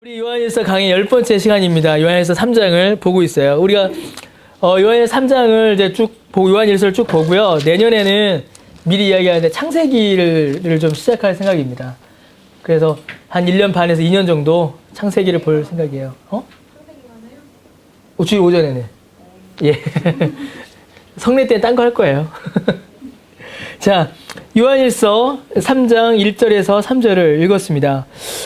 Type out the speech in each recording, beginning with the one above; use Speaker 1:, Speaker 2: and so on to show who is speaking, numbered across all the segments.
Speaker 1: 우리 요한일서 강의 10번째 시간입니다. 요한일서 3장을 보고 있어요. 우리가 요한일서 3장을 이제 쭉 보고 요한일서를 쭉 보고요. 내년에는 미리 이야기하는데 창세기를 좀 시작할 생각입니다. 그래서 한 1년 반에서 2년 정도 창세기를 볼 생각이에요.
Speaker 2: 창세기 많아요?
Speaker 1: 주일 오전에는. 예. 성례 때는 딴 거 할 거예요. 자, 요한일서 3장 1절에서 3절을 읽었습니다.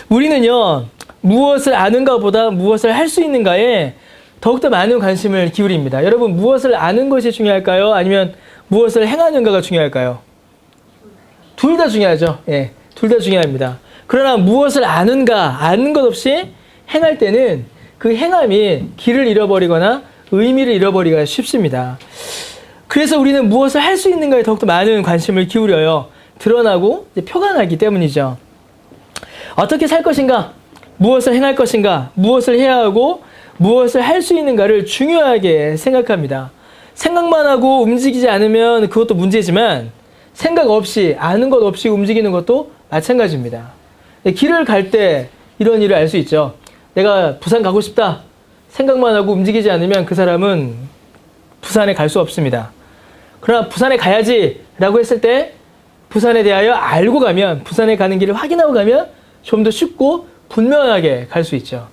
Speaker 1: 우리는요, 무엇을 아는가 보다 무엇을 할 수 있는가에 더욱더 많은 관심을 기울입니다. 여러분, 무엇을 아는 것이 중요할까요? 아니면 무엇을 행하는가가 중요할까요? 둘 다 중요하죠. 예, 둘 다 중요합니다. 그러나 무엇을 아는가, 아는 것 없이 행할 때는 그 행함이 길을 잃어버리거나 의미를 잃어버리기가 쉽습니다. 그래서 우리는 무엇을 할 수 있는가에 더욱더 많은 관심을 기울여요. 드러나고 이제 표가 나기 때문이죠. 어떻게 살 것인가? 무엇을 행할 것인가? 무엇을 해야 하고 무엇을 할 수 있는가를 중요하게 생각합니다. 생각만 하고 움직이지 않으면 그것도 문제지만 생각 없이, 아는 것 없이 움직이는 것도 마찬가지입니다. 길을 갈 때 이런 일을 알 수 있죠. 내가 부산 가고 싶다. 생각만 하고 움직이지 않으면 그 사람은 부산에 갈 수 없습니다. 그러나 부산에 가야지 라고 했을 때 부산에 대하여 알고 가면, 부산에 가는 길을 확인하고 가면 좀 더 쉽고 분명하게 갈 수 있죠.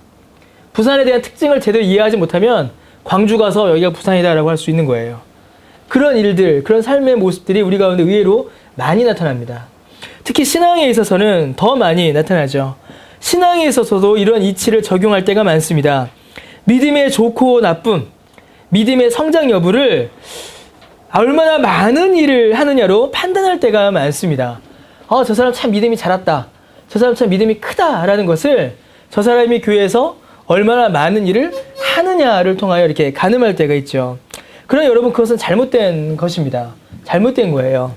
Speaker 1: 부산에 대한 특징을 제대로 이해하지 못하면 광주 가서 여기가 부산이다 라고 할 수 있는 거예요. 그런 일들, 그런 삶의 모습들이 우리 가운데 의외로 많이 나타납니다. 특히 신앙에 있어서는 더 많이 나타나죠. 신앙에 있어서도 이런 이치를 적용할 때가 많습니다. 믿음의 좋고 나쁨, 믿음의 성장 여부를 얼마나 많은 일을 하느냐로 판단할 때가 많습니다. 저 사람 참 믿음이 자랐다. 저 사람 참 믿음이 크다라는 것을 저 사람이 교회에서 얼마나 많은 일을 하느냐를 통하여 이렇게 가늠할 때가 있죠. 그러나 여러분, 그것은 잘못된 것입니다. 잘못된 거예요.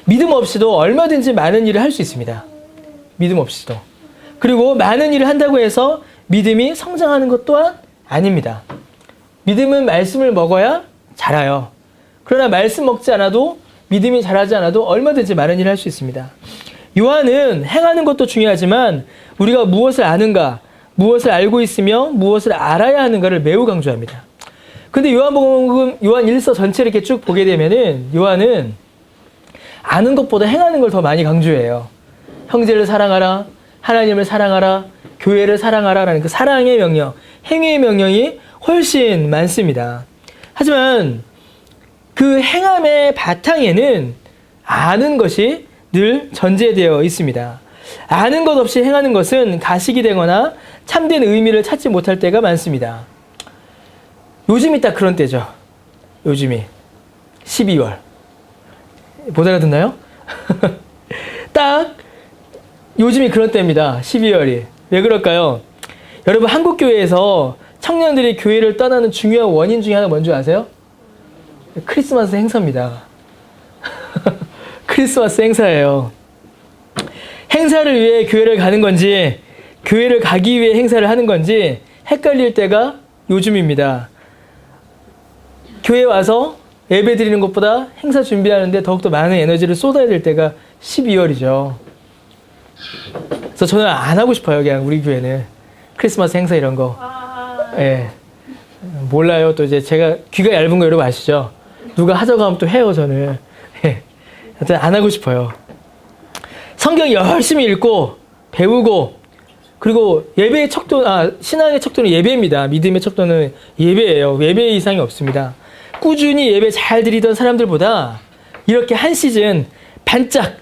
Speaker 1: 믿음 없이도 얼마든지 많은 일을 할 수 있습니다. 믿음 없이도. 그리고 많은 일을 한다고 해서 믿음이 성장하는 것 또한 아닙니다. 믿음은 말씀을 먹어야 자라요. 그러나 말씀 먹지 않아도, 믿음이 자라지 않아도 얼마든지 많은 일을 할 수 있습니다. 요한은 행하는 것도 중요하지만 우리가 무엇을 아는가, 무엇을 알고 있으며 무엇을 알아야 하는가를 매우 강조합니다. 근데 요한복음, 요한 1서 전체를 이렇게 쭉 보게 되면은 요한은 아는 것보다 행하는 걸 더 많이 강조해요. 형제를 사랑하라, 하나님을 사랑하라, 교회를 사랑하라 라는 그 사랑의 명령, 행위의 명령이 훨씬 많습니다. 하지만 그 행함의 바탕에는 아는 것이 늘 전제되어 있습니다. 아는 것 없이 행하는 것은 가식이 되거나 참된 의미를 찾지 못할 때가 많습니다. 요즘이 딱 그런 때죠. 요즘이 12월. 못 알아듣나요? 딱 요즘이 그런 때입니다. 12월이. 왜 그럴까요? 여러분, 한국 교회에서 청년들이 교회를 떠나는 중요한 원인 중에 하나 뭔지 아세요? 크리스마스 행사입니다. 크리스마스 행사예요. 행사를 위해 교회를 가는 건지, 교회를 가기 위해 행사를 하는 건지 헷갈릴 때가 요즘입니다. 교회 와서 예배 드리는 것보다 행사 준비하는데 더욱더 많은 에너지를 쏟아야 될 때가 12월이죠. 그래서 저는 안 하고 싶어요. 그냥 우리 교회는 크리스마스 행사 이런 거. 예. 몰라요. 또 이제 제가 귀가 얇은 거 여러분 아시죠? 누가 하자고 하면 또 해요, 저는. 예. 하여튼 안 하고 싶어요. 성경 열심히 읽고 배우고, 그리고 예배의 척도, 신앙의 척도는 예배입니다. 믿음의 척도는 예배예요. 예배 이상이 없습니다. 꾸준히 예배 잘 드리던 사람들보다 이렇게 한 시즌 반짝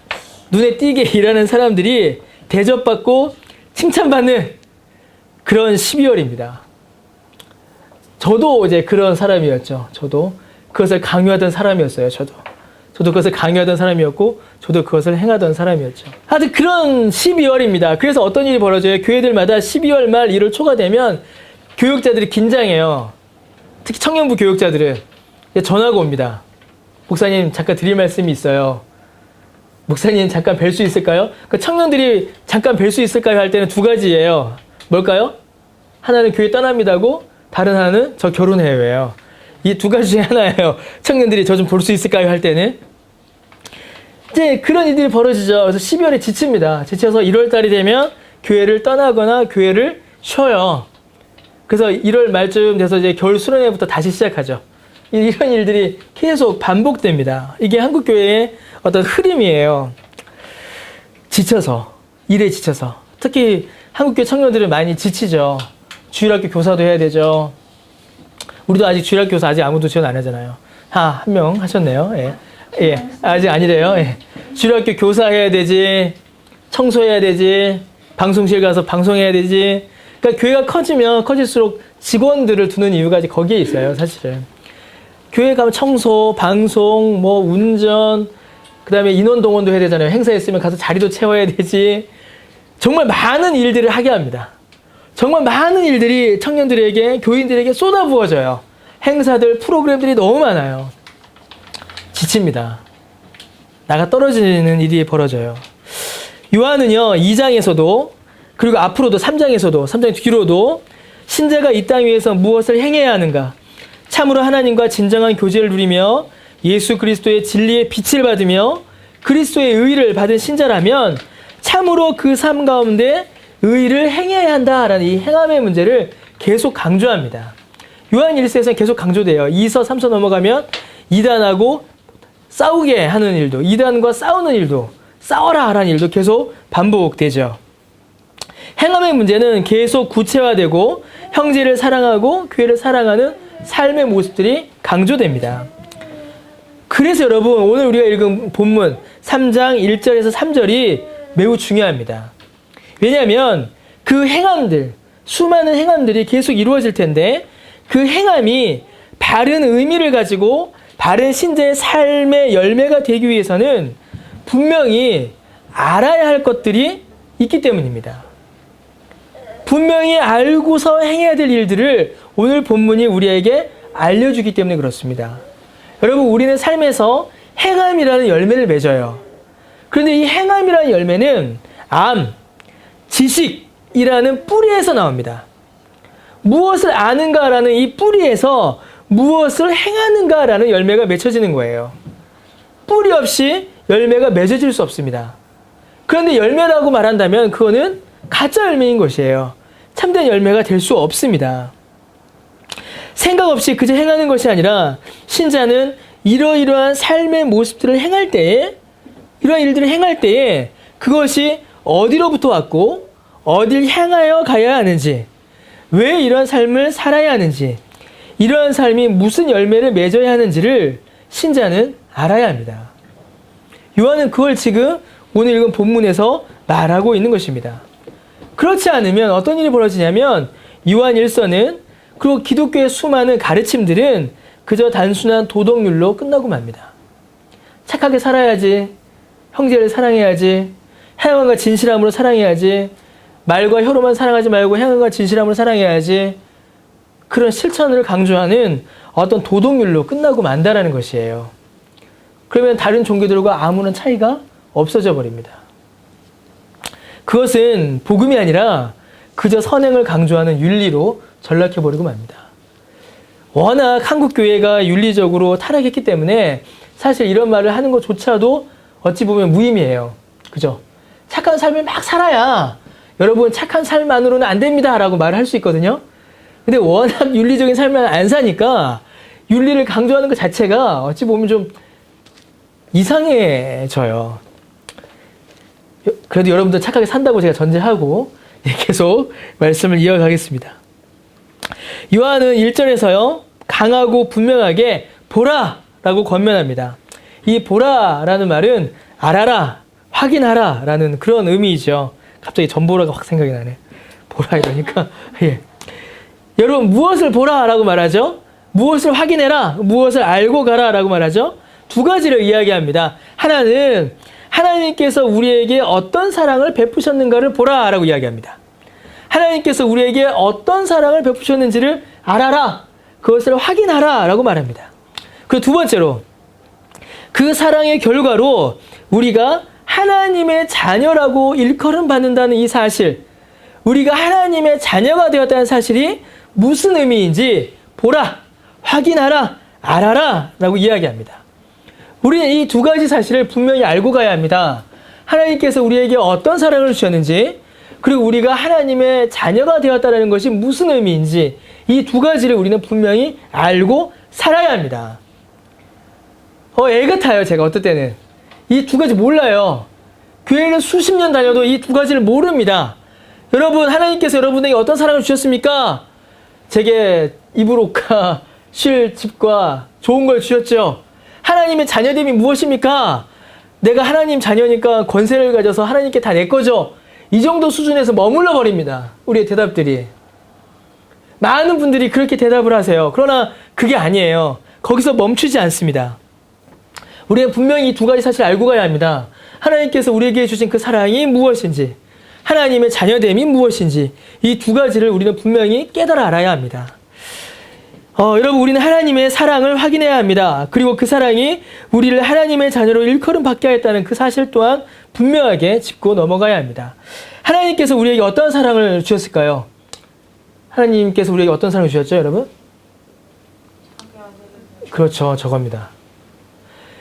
Speaker 1: 눈에 띄게 일하는 사람들이 대접받고 칭찬받는 그런 12월입니다. 저도 이제 그런 사람이었죠. 저도 그것을 강요하던 사람이었어요. 저도 그것을 강요하던 사람이었고, 저도 그것을 행하던 사람이었죠. 하여튼 그런 12월입니다. 그래서 어떤 일이 벌어져요? 교회들마다 12월 말 1월 초가 되면 교육자들이 긴장해요. 특히 청년부 교육자들은 전화가 옵니다. 목사님, 잠깐 드릴 말씀이 있어요. 목사님, 잠깐 뵐 수 있을까요? 그 청년들이 잠깐 뵐 수 있을까요? 할 때는 두 가지예요. 뭘까요? 하나는 교회 떠납니다고, 다른 하나는 저 결혼해요예요. 이 두 가지 중에 하나예요. 청년들이 저 좀 볼 수 있을까요? 할 때는. 이제 그런 일들이 벌어지죠. 그래서 12월에 지칩니다. 지쳐서 1월 달이 되면 교회를 떠나거나 교회를 쉬어요. 그래서 1월 말쯤 돼서 이제 겨울 수련회부터 다시 시작하죠. 이런 일들이 계속 반복됩니다. 이게 한국 교회의 어떤 흐름이에요. 지쳐서, 일에 지쳐서. 특히 한국 교회 청년들은 많이 지치죠. 주일학교 교사도 해야 되죠. 우리도 아직 주일학교 교사 아직 아무도 지원 안 하잖아요. 한 명 하셨네요. 예. 예. 아직 아니래요. 예. 주일학교 교사 해야 되지. 청소해야 되지. 방송실 가서 방송해야 되지. 그러니까 교회가 커지면 커질수록 직원들을 두는 이유가 이제 거기에 있어요, 사실은. 교회 가면 청소, 방송, 뭐 운전, 그다음에 인원 동원도 해야 되잖아요. 행사 있으면 가서 자리도 채워야 되지. 정말 많은 일들을 하게 합니다. 정말 많은 일들이 청년들에게, 교인들에게 쏟아부어져요. 행사들, 프로그램들이 너무 많아요. 지칩니다. 나가 떨어지는 일이 벌어져요. 요한은요, 2장에서도, 그리고 앞으로도 3장에서도, 3장 뒤로도 신자가 이 땅 위에서 무엇을 행해야 하는가? 참으로 하나님과 진정한 교제를 누리며 예수 그리스도의 진리의 빛을 받으며 그리스도의 의를 받은 신자라면 참으로 그 삶 가운데 의를 행해야 한다라는 이 행함의 문제를 계속 강조합니다. 요한 1서에서는 계속 강조돼요. 2서, 3서 넘어가면 이단하고 싸우게 하는 일도, 이단과 싸우는 일도, 싸워라 하라는 일도 계속 반복되죠. 행함의 문제는 계속 구체화되고 형제를 사랑하고 교회를 사랑하는 삶의 모습들이 강조됩니다. 그래서 여러분, 오늘 우리가 읽은 본문 3장 1절에서 3절이 매우 중요합니다. 왜냐하면 그 행함들, 수많은 행함들이 계속 이루어질 텐데 그 행함이 바른 의미를 가지고 바른 신자의 삶의 열매가 되기 위해서는 분명히 알아야 할 것들이 있기 때문입니다. 분명히 알고서 행해야 될 일들을 오늘 본문이 우리에게 알려주기 때문에 그렇습니다. 여러분, 우리는 삶에서 행함이라는 열매를 맺어요. 그런데 이 행함이라는 열매는 지식이라는 뿌리에서 나옵니다. 무엇을 아는가라는 이 뿌리에서 무엇을 행하는가라는 열매가 맺혀지는 거예요. 뿌리 없이 열매가 맺어질 수 없습니다. 그런데 열매라고 말한다면 그거는 가짜 열매인 것이에요. 참된 열매가 될 수 없습니다. 생각 없이 그저 행하는 것이 아니라 신자는 이러이러한 삶의 모습들을 행할 때에, 이러한 일들을 행할 때에 그것이 어디로부터 왔고 어딜 향하여 가야 하는지, 왜 이러한 삶을 살아야 하는지, 이러한 삶이 무슨 열매를 맺어야 하는지를 신자는 알아야 합니다. 요한은 그걸 지금 오늘 읽은 본문에서 말하고 있는 것입니다. 그렇지 않으면 어떤 일이 벌어지냐면 요한 1서는, 그리고 기독교의 수많은 가르침들은 그저 단순한 도덕률로 끝나고 맙니다. 착하게 살아야지, 형제를 사랑해야지, 행함과 진실함으로 사랑해야지, 말과 혀로만 사랑하지 말고 행함과 진실함으로 사랑해야지, 그런 실천을 강조하는 어떤 도덕률로 끝나고 만다라는 것이에요. 그러면 다른 종교들과 아무런 차이가 없어져 버립니다. 그것은 복음이 아니라 그저 선행을 강조하는 윤리로 전락해버리고 맙니다. 워낙 한국 교회가 윤리적으로 타락했기 때문에 사실 이런 말을 하는 것조차도 어찌 보면 무의미해요. 그죠? 착한 삶을 막 살아야 여러분 착한 삶만으로는 안 됩니다 라고 말을 할 수 있거든요. 근데 워낙 윤리적인 삶을 안 사니까 윤리를 강조하는 것 자체가 어찌 보면 좀 이상해져요. 그래도 여러분들 착하게 산다고 제가 전제하고 계속 말씀을 이어가겠습니다. 요한은 1절에서요, 강하고 분명하게 보라! 라고 권면합니다. 이 보라! 라는 말은 알아라, 확인하라! 라는 그런 의미이죠. 갑자기 전보라가 확 생각이 나네. 보라 이러니까. 예. 여러분, 무엇을 보라! 라고 말하죠? 무엇을 확인해라! 무엇을 알고 가라! 라고 말하죠? 두 가지를 이야기합니다. 하나는 하나님께서 우리에게 어떤 사랑을 베푸셨는가를 보라! 라고 이야기합니다. 하나님께서 우리에게 어떤 사랑을 베푸셨는지를 알아라! 그것을 확인하라! 라고 말합니다. 그리고 두 번째로, 그 사랑의 결과로 우리가 하나님의 자녀라고 일컬음 받는다는 이 사실, 우리가 하나님의 자녀가 되었다는 사실이 무슨 의미인지 보라! 확인하라! 알아라! 라고 이야기합니다. 우리는 이 두 가지 사실을 분명히 알고 가야 합니다. 하나님께서 우리에게 어떤 사랑을 주셨는지, 그리고 우리가 하나님의 자녀가 되었다는 것이 무슨 의미인지 이 두 가지를 우리는 분명히 알고 살아야 합니다. 애 같아요, 제가 어떨 때는. 이 두 가지 몰라요. 교회를 수십 년 다녀도 이 두 가지를 모릅니다. 여러분, 하나님께서 여러분에게 어떤 사랑을 주셨습니까? 제게 이불 옷과 쉴 집과 좋은 걸 주셨죠. 하나님의 자녀됨이 무엇입니까? 내가 하나님 자녀니까 권세를 가져서 하나님께 다 내 거죠. 이 정도 수준에서 머물러 버립니다. 우리의 대답들이. 많은 분들이 그렇게 대답을 하세요. 그러나 그게 아니에요. 거기서 멈추지 않습니다. 우리는 분명히 이 두 가지 사실을 알고 가야 합니다. 하나님께서 우리에게 주신 그 사랑이 무엇인지, 하나님의 자녀됨이 무엇인지, 이 두 가지를 우리는 분명히 깨달아 알아야 합니다. 여러분, 우리는 하나님의 사랑을 확인해야 합니다. 그리고 그 사랑이 우리를 하나님의 자녀로 일컬음 받게 하였다는 그 사실 또한 분명하게 짚고 넘어가야 합니다. 하나님께서 우리에게 어떤 사랑을 주셨을까요? 하나님께서 우리에게 어떤 사랑을 주셨죠, 여러분? 그렇죠, 저겁니다.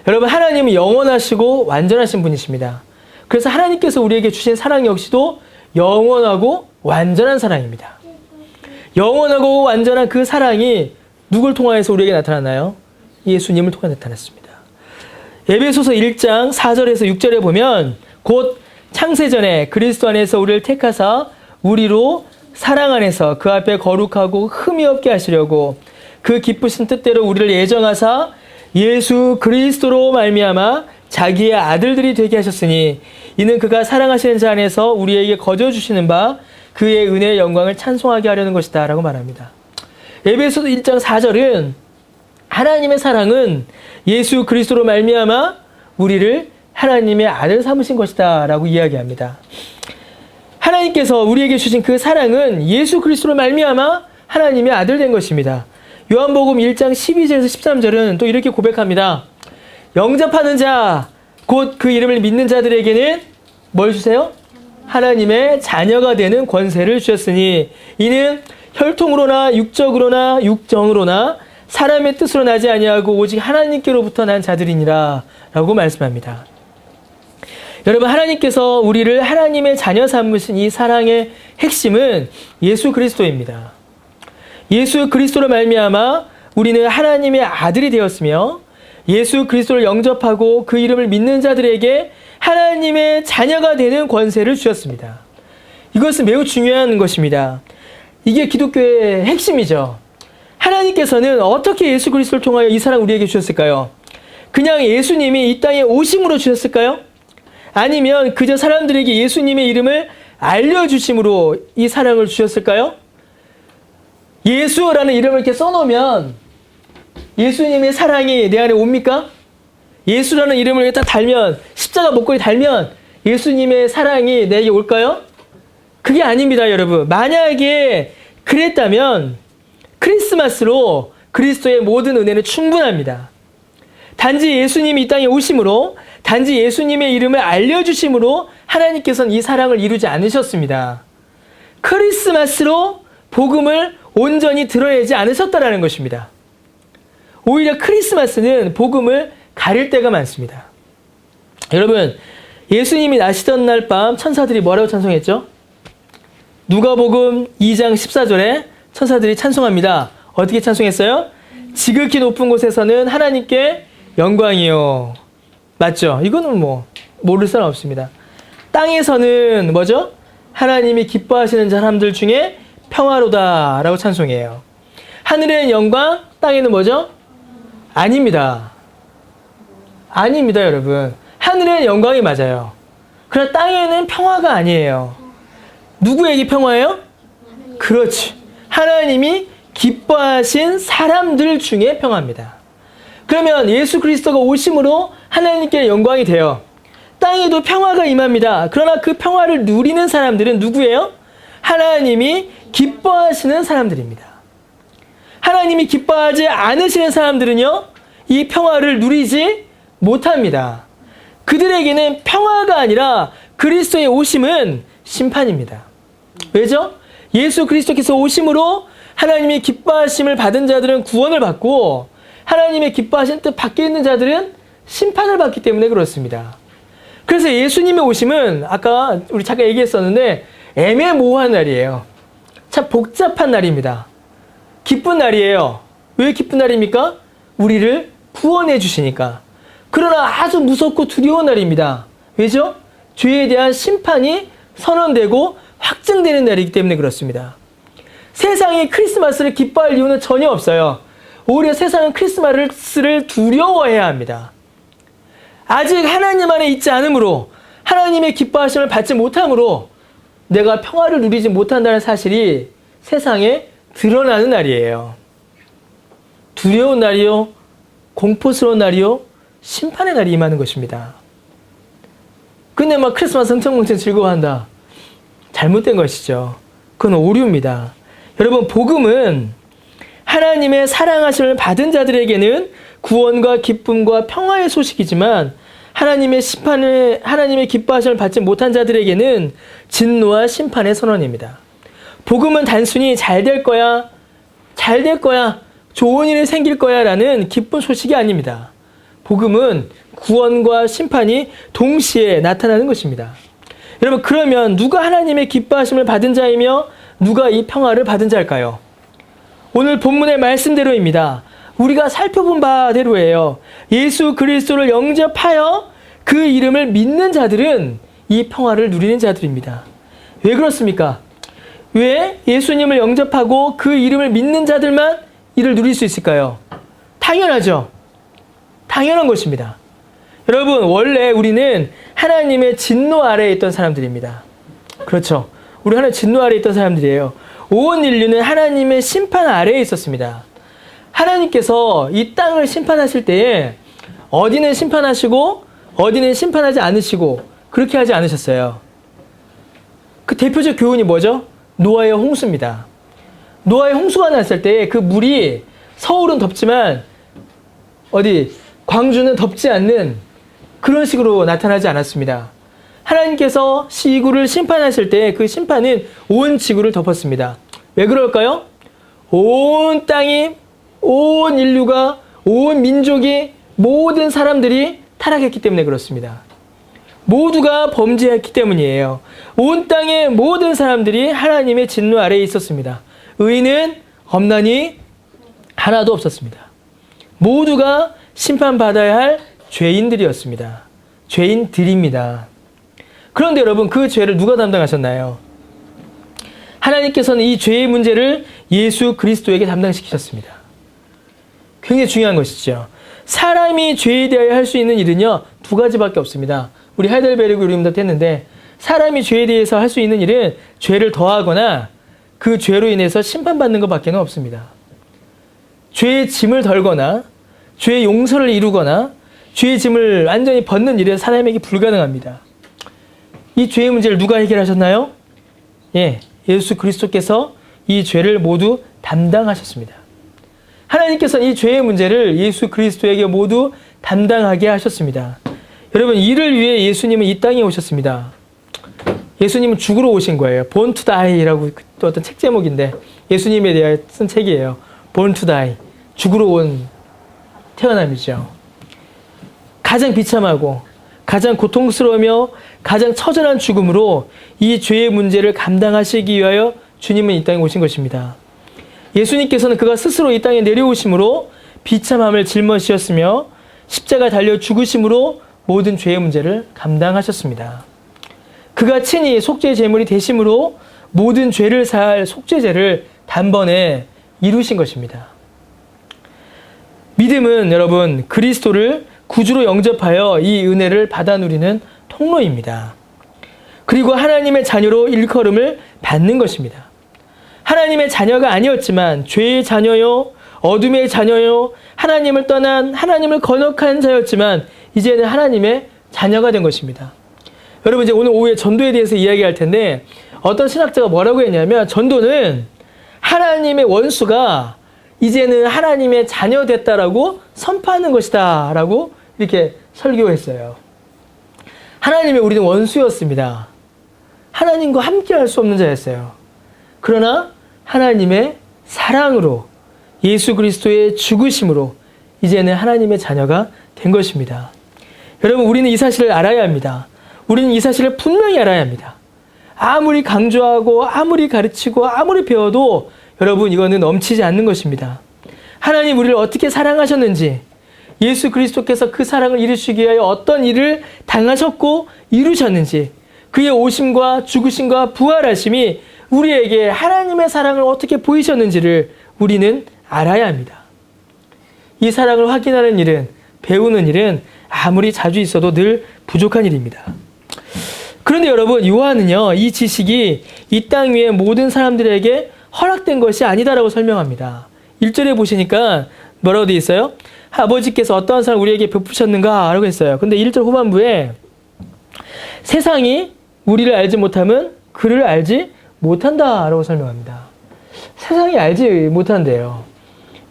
Speaker 1: 여러분, 하나님은 영원하시고 완전하신 분이십니다. 그래서 하나님께서 우리에게 주신 사랑 역시도 영원하고 완전한 사랑입니다. 영원하고 완전한 그 사랑이 누굴 통하여서 우리에게 나타났나요? 예수님을 통해 나타났습니다. 에베소서 1장 4절에서 6절에 보면 곧 창세전에 그리스도 안에서 우리를 택하사 우리로 사랑 안에서 그 앞에 거룩하고 흠이 없게 하시려고 그 기쁘신 뜻대로 우리를 예정하사 예수 그리스도로 말미암아 자기의 아들들이 되게 하셨으니 이는 그가 사랑하시는 자 안에서 우리에게 거저 주시는 바 그의 은혜의 영광을 찬송하게 하려는 것이다 라고 말합니다. 에베소서 1장 4절은 하나님의 사랑은 예수 그리스도로 말미암아 우리를 하나님의 아들 삼으신 것이다 라고 이야기합니다. 하나님께서 우리에게 주신 그 사랑은 예수 그리스도로 말미암아 하나님의 아들 된 것입니다. 요한복음 1장 12절에서 13절은 또 이렇게 고백합니다. 영접하는 자, 곧 그 이름을 믿는 자들에게는 뭘 주세요? 하나님의 자녀가 되는 권세를 주셨으니 이는 혈통으로나 육적으로나 육정으로나 사람의 뜻으로 나지 아니하고 오직 하나님께로부터 난 자들이니라 라고 말씀합니다. 여러분, 하나님께서 우리를 하나님의 자녀 삼으신 이 사랑의 핵심은 예수 그리스도입니다. 예수 그리스도로 말미암아 우리는 하나님의 아들이 되었으며 예수 그리스도를 영접하고 그 이름을 믿는 자들에게 하나님의 자녀가 되는 권세를 주셨습니다. 이것은 매우 중요한 것입니다. 이게 기독교의 핵심이죠. 하나님께서는 어떻게 예수 그리스도를 통하여 이 사랑 우리에게 주셨을까요? 그냥 예수님이 이 땅에 오심으로 주셨을까요? 아니면 그저 사람들에게 예수님의 이름을 알려주심으로 이 사랑을 주셨을까요? 예수라는 이름을 이렇게 써놓으면 예수님의 사랑이 내 안에 옵니까? 예수라는 이름을 여기다 달면, 십자가 목걸이 달면 예수님의 사랑이 내게 올까요? 그게 아닙니다, 여러분. 만약에 그랬다면 크리스마스로 그리스도의 모든 은혜는 충분합니다. 단지 예수님이 이 땅에 오심으로, 단지 예수님의 이름을 알려주심으로 하나님께서는 이 사랑을 이루지 않으셨습니다. 크리스마스로 복음을 온전히 드러내지 않으셨다라는 것입니다. 오히려 크리스마스는 복음을 가릴 때가 많습니다. 여러분, 예수님이 나시던 날 밤 천사들이 뭐라고 찬송했죠? 누가복음 2장 14절에 천사들이 찬송합니다. 어떻게 찬송했어요? 지극히 높은 곳에서는 하나님께 영광이요. 맞죠? 이거는 뭐 모를 사람 없습니다. 땅에서는 뭐죠? 하나님이 기뻐하시는 사람들 중에 평화로다 라고 찬송해요. 하늘에는 영광, 땅에는 뭐죠? 아닙니다. 아닙니다, 여러분. 하늘에는 영광이 맞아요. 그러나 땅에는 평화가 아니에요. 누구에게 평화예요? 그렇지. 하나님이 기뻐하신 사람들 중에 평화입니다. 그러면 예수 그리스도가 오심으로 하나님께 영광이 돼요. 땅에도 평화가 임합니다. 그러나 그 평화를 누리는 사람들은 누구예요? 하나님이 기뻐하시는 사람들입니다. 하나님이 기뻐하지 않으시는 사람들은요, 이 평화를 누리지 못합니다. 그들에게는 평화가 아니라 그리스도의 오심은 심판입니다. 왜죠? 예수 그리스도께서 오심으로 하나님이 기뻐하심을 받은 자들은 구원을 받고 하나님의 기뻐하신 뜻 밖에 있는 자들은 심판을 받기 때문에 그렇습니다. 그래서 예수님의 오심은 아까 우리 잠깐 얘기했었는데 애매모호한 날이에요. 참 복잡한 날입니다. 기쁜 날이에요. 왜 기쁜 날입니까? 우리를 구원해 주시니까. 그러나 아주 무섭고 두려운 날입니다. 왜죠? 죄에 대한 심판이 선언되고 확증되는 날이기 때문에 그렇습니다. 세상이 크리스마스를 기뻐할 이유는 전혀 없어요. 오히려 세상은 크리스마스를 두려워해야 합니다. 아직 하나님 안에 있지 않으므로, 하나님의 기뻐하심을 받지 못함으로 내가 평화를 누리지 못한다는 사실이 세상에 드러나는 날이에요. 두려운 날이요, 공포스러운 날이요, 심판의 날이 임하는 것입니다. 근데 막 크리스마스 흥청망청 즐거워한다. 잘못된 것이죠. 그건 오류입니다. 여러분, 복음은 하나님의 사랑하심을 받은 자들에게는 구원과 기쁨과 평화의 소식이지만, 하나님의 기뻐하심을 받지 못한 자들에게는 진노와 심판의 선언입니다. 복음은 단순히 잘 될 거야, 좋은 일이 생길 거야 라는 기쁜 소식이 아닙니다. 복음은 구원과 심판이 동시에 나타나는 것입니다. 여러분, 그러면 누가 하나님의 기뻐하심을 받은 자이며 누가 이 평화를 받은 자일까요? 오늘 본문의 말씀대로입니다. 우리가 살펴본 바대로예요. 예수 그리스도를 영접하여 그 이름을 믿는 자들은 이 평화를 누리는 자들입니다. 왜 그렇습니까? 왜 예수님을 영접하고 그 이름을 믿는 자들만 이를 누릴 수 있을까요? 당연하죠. 당연한 것입니다. 여러분, 원래 우리는 하나님의 진노 아래에 있던 사람들입니다. 그렇죠. 우리 하나님의 진노 아래에 있던 사람들이에요. 온 인류는 하나님의 심판 아래에 있었습니다. 하나님께서 이 땅을 심판하실 때에 어디는 심판하시고 어디는 심판하지 않으시고 그렇게 하지 않으셨어요. 그 대표적 교훈이 뭐죠? 노아의 홍수입니다. 노아의 홍수가 났을 때 그 물이, 서울은 덥지만 광주는 덥지 않는 그런 식으로 나타나지 않았습니다. 하나님께서 지구를 심판하실 때 그 심판은 온 지구를 덮었습니다. 왜 그럴까요? 온 땅이, 온 인류가, 온 민족이, 모든 사람들이 타락했기 때문에 그렇습니다. 모두가 범죄했기 때문이에요. 온 땅의 모든 사람들이 하나님의 진노 아래에 있었습니다. 의인은 없나니 하나도 없었습니다. 모두가 심판받아야 할 죄인들이었습니다. 죄인들입니다. 그런데 여러분, 그 죄를 누가 담당하셨나요? 하나님께서는 이 죄의 문제를 예수 그리스도에게 담당시키셨습니다. 굉장히 중요한 것이죠. 사람이 죄에 대하여 할 수 있는 일은요, 두 가지밖에 없습니다. 우리 하이델베르그 유림도 했는데, 사람이 죄에 대해서 할 수 있는 일은 죄를 더하거나 그 죄로 인해서 심판받는 것밖에 없습니다. 죄의 짐을 덜거나 죄의 용서를 이루거나 죄의 짐을 완전히 벗는 일은 사람에게 불가능합니다. 이 죄의 문제를 누가 해결하셨나요? 예수 그리스도께서 이 죄를 모두 담당하셨습니다. 하나님께서는 이 죄의 문제를 예수 그리스도에게 모두 담당하게 하셨습니다. 여러분, 이를 위해 예수님은 이 땅에 오셨습니다. 예수님은 죽으러 오신 거예요. Born to Die라고 또 어떤 책 제목인데, 예수님에 대해 쓴 책이에요. Born to Die. 죽으러 온 태어남이죠. 가장 비참하고 가장 고통스러우며 가장 처절한 죽음으로 이 죄의 문제를 감당하시기 위하여 주님은 이 땅에 오신 것입니다. 예수님께서는 그가 스스로 이 땅에 내려오심으로 비참함을 짊어지셨으며 십자가 달려 죽으심으로 모든 죄의 문제를 감당하셨습니다. 그가 친히 속죄 제물이 되심으로 모든 죄를 사할 속죄제를 단번에 이루신 것입니다. 믿음은 여러분, 그리스도를 구주로 영접하여 이 은혜를 받아 누리는 통로입니다. 그리고 하나님의 자녀로 일컬음을 받는 것입니다. 하나님의 자녀가 아니었지만 죄의 자녀요, 어둠의 자녀요, 하나님을 떠난, 하나님을 거역한 자였지만 이제는 하나님의 자녀가 된 것입니다. 여러분, 이제 오늘 오후에 전도에 대해서 이야기할 텐데, 어떤 신학자가 뭐라고 했냐면, 전도는 하나님의 원수가 이제는 하나님의 자녀 됐다라고 선포하는 것이다 라고 이렇게 설교했어요. 하나님의 우리는 원수였습니다. 하나님과 함께 할 수 없는 자였어요. 그러나 하나님의 사랑으로, 예수 그리스도의 죽으심으로 이제는 하나님의 자녀가 된 것입니다. 여러분, 우리는 이 사실을 알아야 합니다. 우리는 이 사실을 분명히 알아야 합니다. 아무리 강조하고 아무리 가르치고 아무리 배워도 여러분 이거는 넘치지 않는 것입니다. 하나님 우리를 어떻게 사랑하셨는지, 예수 그리스도께서 그 사랑을 이루시기 위하여 어떤 일을 당하셨고 이루셨는지, 그의 오심과 죽으심과 부활하심이 우리에게 하나님의 사랑을 어떻게 보이셨는지를 우리는 알아야 합니다. 이 사랑을 확인하는 일은, 배우는 일은 아무리 자주 있어도 늘 부족한 일입니다. 그런데 여러분, 요한은요, 이 지식이 이 땅 위의 모든 사람들에게 허락된 것이 아니다라고 설명합니다. 1절에 보시니까 뭐라고 되어 있어요? 아버지께서 어떠한 사랑을 우리에게 베푸셨는가? 라고 했어요. 근데 1절 후반부에 세상이 우리를 알지 못하면 그를 알지 못한다 라고 설명합니다. 세상이 알지 못한대요.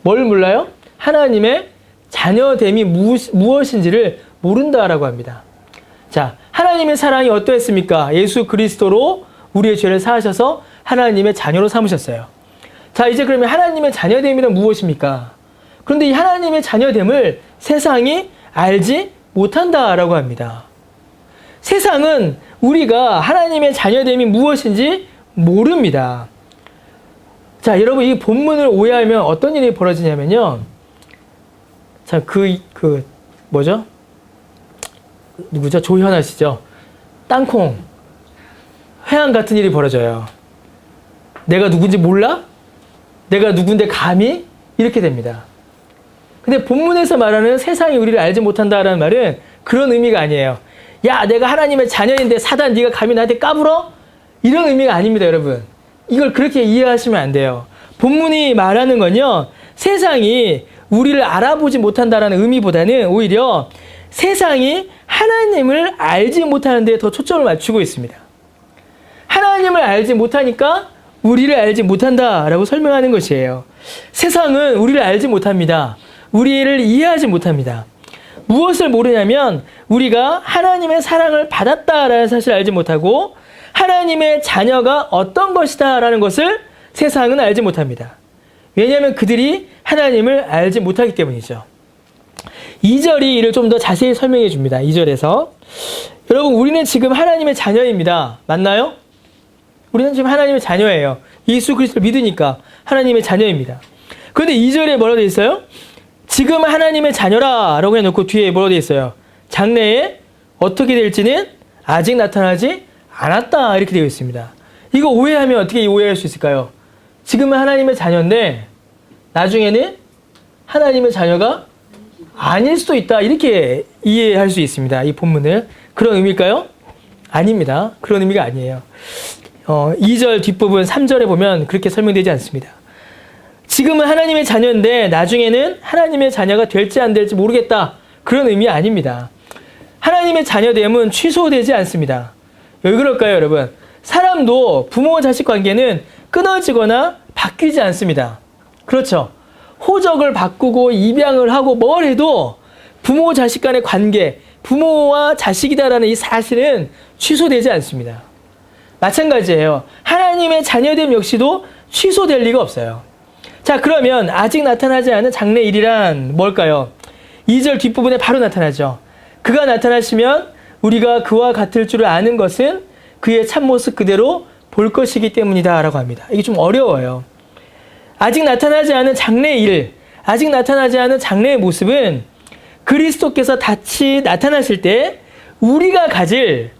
Speaker 1: 뭘 몰라요? 하나님의 자녀됨이 무엇인지를 모른다라고 합니다. 자, 하나님의 사랑이 어떠했습니까? 예수 그리스도로 우리의 죄를 사하셔서 하나님의 자녀로 삼으셨어요. 자, 이제 그러면 하나님의 자녀됨이란 무엇입니까? 그런데 이 하나님의 자녀됨을 세상이 알지 못한다라고 합니다. 세상은 우리가 하나님의 자녀됨이 무엇인지 모릅니다. 자, 여러분 이 본문을 오해하면 어떤 일이 벌어지냐면요. 자, 뭐죠? 누구죠? 조현아 씨죠? 땅콩. 회항 같은 일이 벌어져요. 내가 누군지 몰라? 내가 누군데 감히? 이렇게 됩니다. 근데 본문에서 말하는 세상이 우리를 알지 못한다라는 말은 그런 의미가 아니에요. 야, 내가 하나님의 자녀인데 사단 네가 감히 나한테 까불어? 이런 의미가 아닙니다, 여러분. 이걸 그렇게 이해하시면 안 돼요. 본문이 말하는 건요, 세상이 우리를 알아보지 못한다라는 의미보다는 오히려 세상이 하나님을 알지 못하는 데 더 초점을 맞추고 있습니다. 하나님을 알지 못하니까 우리를 알지 못한다라고 설명하는 것이에요. 세상은 우리를 알지 못합니다. 우리를 이해하지 못합니다. 무엇을 모르냐면 우리가 하나님의 사랑을 받았다라는 사실을 알지 못하고 하나님의 자녀가 어떤 것이다라는 것을 세상은 알지 못합니다. 왜냐하면 그들이 하나님을 알지 못하기 때문이죠. 2절이 이를 좀 더 자세히 설명해 줍니다. 2절에서 여러분, 우리는 지금 하나님의 자녀입니다. 맞나요? 우리는 지금 하나님의 자녀예요. 예수 그리스도를 믿으니까 하나님의 자녀입니다. 그런데 2절에 뭐라고 되어 있어요? 지금 하나님의 자녀라 라고 해놓고 뒤에 뭐라고 되어 있어요? 장래에 어떻게 될지는 아직 나타나지 않았다 이렇게 되어 있습니다. 이거 오해하면 어떻게 오해할 수 있을까요? 지금은 하나님의 자녀인데 나중에는 하나님의 자녀가 아닐 수도 있다 이렇게 이해할 수 있습니다. 이 본문을. 그런 의미일까요? 아닙니다. 그런 의미가 아니에요. 2절 뒷부분 3절에 보면 그렇게 설명되지 않습니다. 지금은 하나님의 자녀인데 나중에는 하나님의 자녀가 될지 안 될지 모르겠다. 그런 의미 아닙니다. 하나님의 자녀됨은 취소되지 않습니다. 왜 그럴까요, 여러분? 사람도 부모 자식 관계는 끊어지거나 바뀌지 않습니다. 그렇죠? 호적을 바꾸고 입양을 하고 뭘 해도 부모 자식 간의 관계, 부모와 자식이다라는 이 사실은 취소되지 않습니다. 마찬가지예요. 하나님의 자녀됨 역시도 취소될 리가 없어요. 자, 그러면 아직 나타나지 않은 장래일이란 뭘까요? 2절 뒷부분에 바로 나타나죠. 그가 나타나시면 우리가 그와 같을 줄을 아는 것은 그의 참모습 그대로 볼 것이기 때문이다 라고 합니다. 이게 좀 어려워요. 아직 나타나지 않은 장래일, 아직 나타나지 않은 장래의 모습은 그리스도께서 다시 나타나실 때 우리가 가질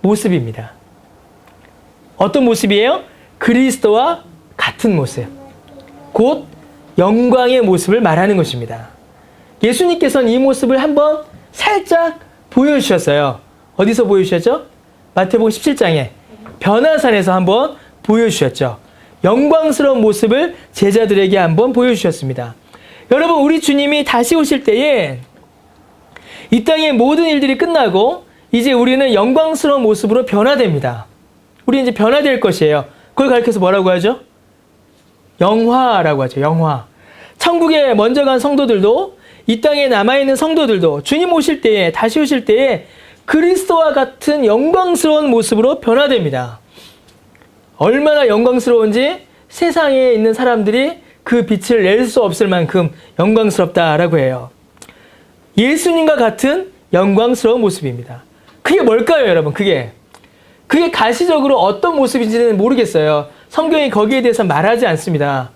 Speaker 1: 모습입니다. 어떤 모습이에요? 그리스도와 같은 모습. 곧 영광의 모습을 말하는 것입니다. 예수님께서는 이 모습을 한번 살짝 보여주셨어요. 어디서 보여주셨죠? 마태복음 17장에 변화산에서 한번 보여주셨죠. 영광스러운 모습을 제자들에게 한번 보여주셨습니다. 여러분, 우리 주님이 다시 오실 때에 이 땅의 모든 일들이 끝나고 이제 우리는 영광스러운 모습으로 변화됩니다. 우리 이제 변화될 것이에요. 그걸 가리켜서 뭐라고 하죠? 영화라고 하죠. 영화. 천국에 먼저 간 성도들도 이 땅에 남아있는 성도들도 주님 오실 때에, 다시 오실 때에 그리스도와 같은 영광스러운 모습으로 변화됩니다. 얼마나 영광스러운지 세상에 있는 사람들이 그 빛을 낼 수 없을 만큼 영광스럽다라고 해요. 예수님과 같은 영광스러운 모습입니다. 그게 뭘까요, 여러분? 그게 그게 가시적으로 어떤 모습인지는 모르겠어요. 성경이 거기에 대해서 말하지 않습니다.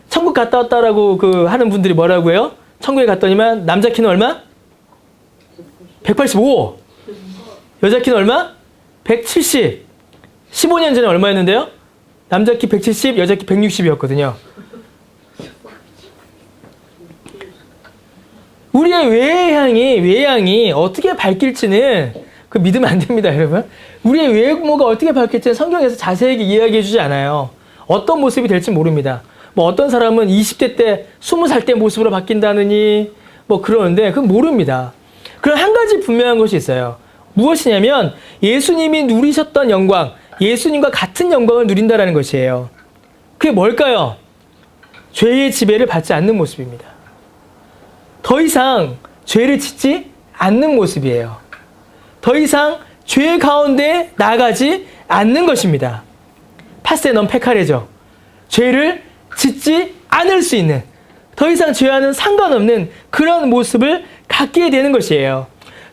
Speaker 1: 천국 갔다 왔다라고 하는 분들이 뭐라고 해요? 천국에 갔더니만 남자 키는 얼마? 185. 여자 키는 얼마? 170. 15년 전에 얼마였는데요? 남자 키 170, 여자 키 160이었거든요. 우리의 외양이 어떻게 바뀔지는 믿으면 안 됩니다, 여러분. 우리의 외모가 어떻게 바뀔지는 성경에서 자세하게 이야기해 주지 않아요. 어떤 모습이 될지 모릅니다. 뭐 어떤 사람은 20대 때, 20살 때 모습으로 바뀐다느니 뭐 그러는데 그건 모릅니다. 그럼 한 가지 분명한 것이 있어요. 무엇이냐면 예수님이 누리셨던 영광, 예수님과 같은 영광을 누린다라는 것이에요. 그게 뭘까요? 죄의 지배를 받지 않는 모습입니다. 더 이상 죄를 짓지 않는 모습이에요. 더 이상 죄 가운데 나가지 않는 것입니다. 파세 넌 페카레죠. 죄를 짓지 않을 수 있는, 더 이상 죄와는 상관없는 그런 모습을 갖게 되는 것이에요.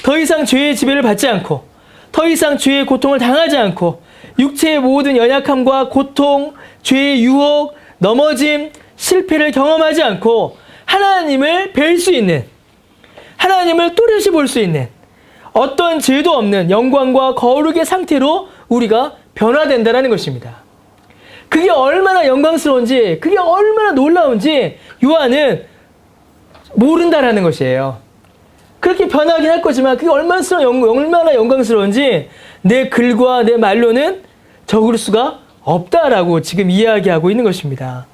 Speaker 1: 더 이상 죄의 지배를 받지 않고, 더 이상 죄의 고통을 당하지 않고, 육체의 모든 연약함과 고통, 죄의 유혹, 넘어짐, 실패를 경험하지 않고 하나님을 뵐 수 있는, 하나님을 또렷이 볼 수 있는 어떤 죄도 없는 영광과 거룩의 상태로 우리가 변화된다는 것입니다. 그게 얼마나 영광스러운지, 그게 얼마나 놀라운지 요한은 모른다라는 것이에요. 그렇게 변하긴 할 거지만 그게 얼마나 영광스러운지 내 글과 내 말로는 적을 수가 없다라고 지금 이야기하고 있는 것입니다.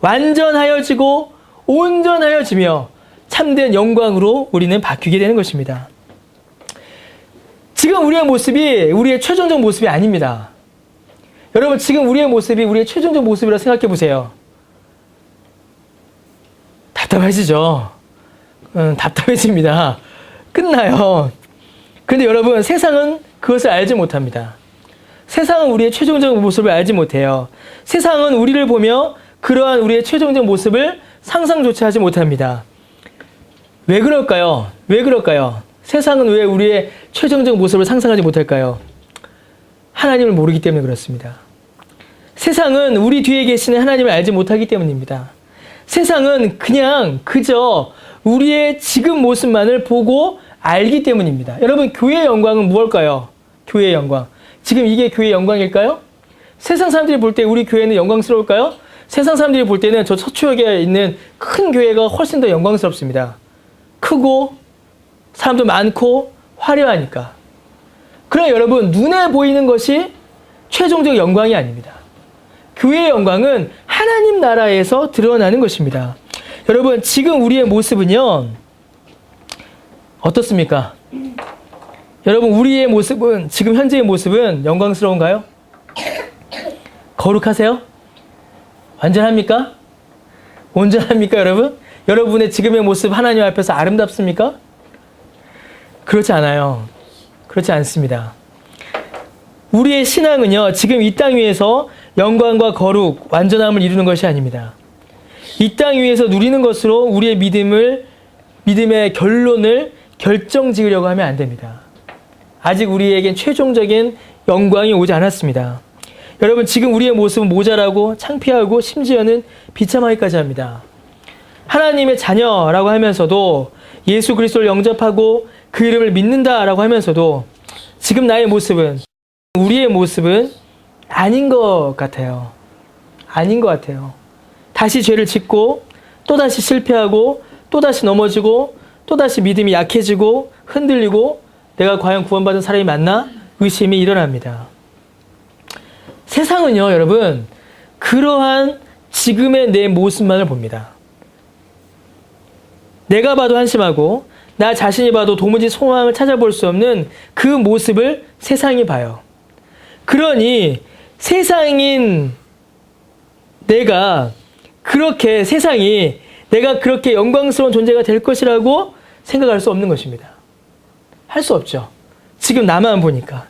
Speaker 1: 완전하여지고 온전하여지며 참된 영광으로 우리는 바뀌게 되는 것입니다. 지금 우리의 모습이 우리의 최종적 모습이 아닙니다. 여러분, 지금 우리의 모습이 우리의 최종적 모습이라 생각해 보세요. 답답해지죠? 답답해집니다. 끝나요. 그런데 여러분, 세상은 그것을 알지 못합니다. 세상은 우리의 최종적 모습을 알지 못해요. 세상은 우리를 보며 그러한 우리의 최종적 모습을 상상조차 하지 못합니다. 왜 그럴까요? 왜 그럴까요? 세상은 왜 우리의 최종적 모습을 상상하지 못할까요? 하나님을 모르기 때문에 그렇습니다. 세상은 우리 뒤에 계시는 하나님을 알지 못하기 때문입니다. 세상은 그저 우리의 지금 모습만을 보고 알기 때문입니다. 여러분, 교회의 영광은 무엇일까요? 교회의 영광. 지금 이게 교회의 영광일까요? 세상 사람들이 볼 때 우리 교회는 영광스러울까요? 세상 사람들이 볼 때는 저 서초역에 있는 큰 교회가 훨씬 더 영광스럽습니다. 크고 사람도 많고 화려하니까. 그러나 여러분, 눈에 보이는 것이 최종적 영광이 아닙니다. 교회의 영광은 하나님 나라에서 드러나는 것입니다. 여러분, 지금 우리의 모습은요, 어떻습니까? 여러분, 우리의 모습은, 지금 현재의 모습은 영광스러운가요? 거룩하세요? 완전합니까? 온전합니까, 여러분? 여러분의 지금의 모습 하나님 앞에서 아름답습니까? 그렇지 않아요. 그렇지 않습니다. 우리의 신앙은요, 지금 이 땅 위에서 영광과 거룩, 완전함을 이루는 것이 아닙니다. 이 땅 위에서 누리는 것으로 우리의 믿음의 결론을 결정 지으려고 하면 안 됩니다. 아직 우리에겐 최종적인 영광이 오지 않았습니다. 여러분, 지금 우리의 모습은 모자라고 창피하고 심지어는 비참하기까지 합니다. 하나님의 자녀라고 하면서도 예수 그리스도를 영접하고 그 이름을 믿는다라고 하면서도 지금 나의 모습은, 우리의 모습은 아닌 것 같아요. 아닌 것 같아요. 다시 죄를 짓고 또다시 실패하고 또다시 넘어지고 또다시 믿음이 약해지고 흔들리고 내가 과연 구원받은 사람이 맞나? 의심이 일어납니다. 세상은요, 여러분, 그러한 지금의 내 모습만을 봅니다. 내가 봐도 한심하고 나 자신이 봐도 도무지 소망을 찾아볼 수 없는 그 모습을 세상이 봐요. 그러니 세상인 내가 내가 그렇게 영광스러운 존재가 될 것이라고 생각할 수 없는 것입니다. 할 수 없죠. 지금 나만 보니까.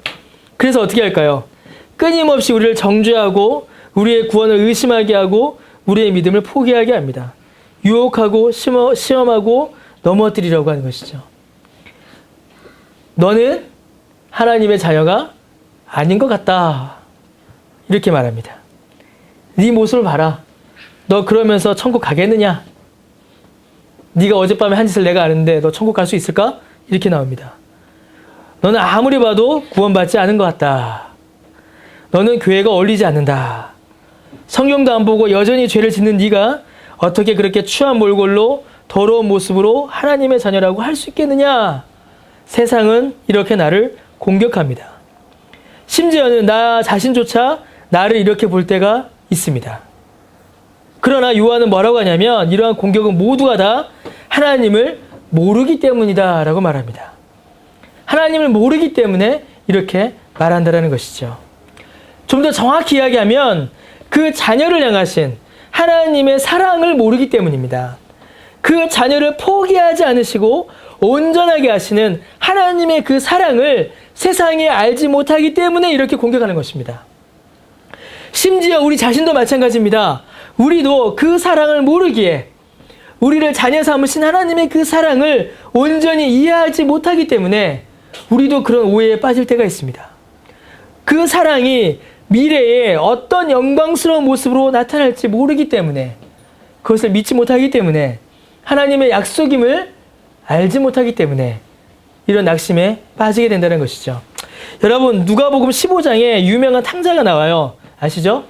Speaker 1: 그래서 어떻게 할까요? 끊임없이 우리를 정죄하고 우리의 구원을 의심하게 하고 우리의 믿음을 포기하게 합니다. 유혹하고 시험하고 넘어뜨리려고 하는 것이죠. 너는 하나님의 자녀가 아닌 것 같다. 이렇게 말합니다. 네 모습을 봐라. 너 그러면서 천국 가겠느냐? 네가 어젯밤에 한 짓을 내가 아는데 너 천국 갈 수 있을까? 이렇게 나옵니다. 너는 아무리 봐도 구원받지 않은 것 같다. 너는 교회가 어울리지 않는다. 성경도 안 보고 여전히 죄를 짓는 네가 어떻게 그렇게 추한 몰골로 더러운 모습으로 하나님의 자녀라고 할 수 있겠느냐? 세상은 이렇게 나를 공격합니다. 심지어는 나 자신조차 나를 이렇게 볼 때가 있습니다. 그러나 요한은 뭐라고 하냐면 이러한 공격은 모두가 다 하나님을 모르기 때문이다 라고 말합니다. 하나님을 모르기 때문에 이렇게 말한다는 것이죠. 좀 더 정확히 이야기하면 그 자녀를 향하신 하나님의 사랑을 모르기 때문입니다. 그 자녀를 포기하지 않으시고 온전하게 하시는 하나님의 그 사랑을 세상에 알지 못하기 때문에 이렇게 공격하는 것입니다. 심지어 우리 자신도 마찬가지입니다. 우리도 그 사랑을 모르기에 우리를 자녀 삼으신 하나님의 그 사랑을 온전히 이해하지 못하기 때문에 우리도 그런 오해에 빠질 때가 있습니다. 그 사랑이 미래에 어떤 영광스러운 모습으로 나타날지 모르기 때문에 그것을 믿지 못하기 때문에 하나님의 약속임을 알지 못하기 때문에 이런 낙심에 빠지게 된다는 것이죠. 여러분 누가복음 15장에 유명한 탕자가 나와요. 아시죠?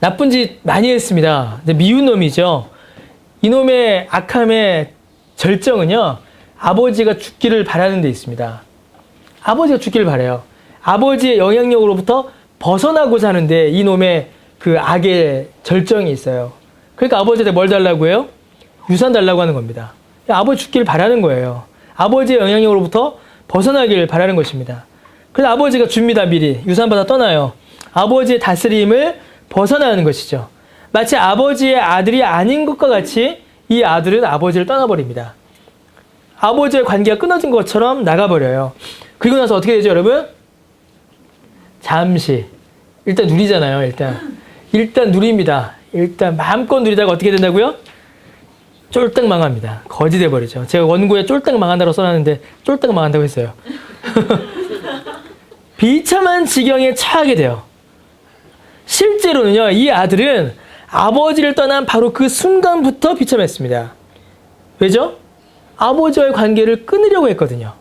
Speaker 1: 나쁜 짓 많이 했습니다. 미운 놈이죠. 이놈의 악함의 절정은요. 아버지가 죽기를 바라는 데 있습니다. 아버지가 죽기를 바라요. 아버지의 영향력으로부터 벗어나고자 하는데 이놈의 그 악의 절정이 있어요. 그러니까 아버지한테 뭘 달라고 해요? 유산 달라고 하는 겁니다. 아버지 죽기를 바라는 거예요. 아버지의 영향력으로부터 벗어나기를 바라는 것입니다. 그래서 아버지가 줍니다. 미리 유산받아 떠나요. 아버지의 다스림을 벗어나는 것이죠. 마치 아버지의 아들이 아닌 것과 같이 이 아들은 아버지를 떠나버립니다. 아버지의 관계가 끊어진 것처럼 나가버려요. 그리고 나서 어떻게 되죠, 여러분? 잠시 일단 누리잖아요. 일단 누립니다. 일단 마음껏 누리다가 어떻게 된다고요? 쫄딱 망합니다. 거지 돼버리죠. 제가 원고에 쫄딱 망한다고 써놨는데 쫄딱 망한다고 했어요. 비참한 지경에 처하게 돼요. 실제로는요, 이 아들은 아버지를 떠난 바로 그 순간부터 비참했습니다. 왜죠? 아버지와의 관계를 끊으려고 했거든요.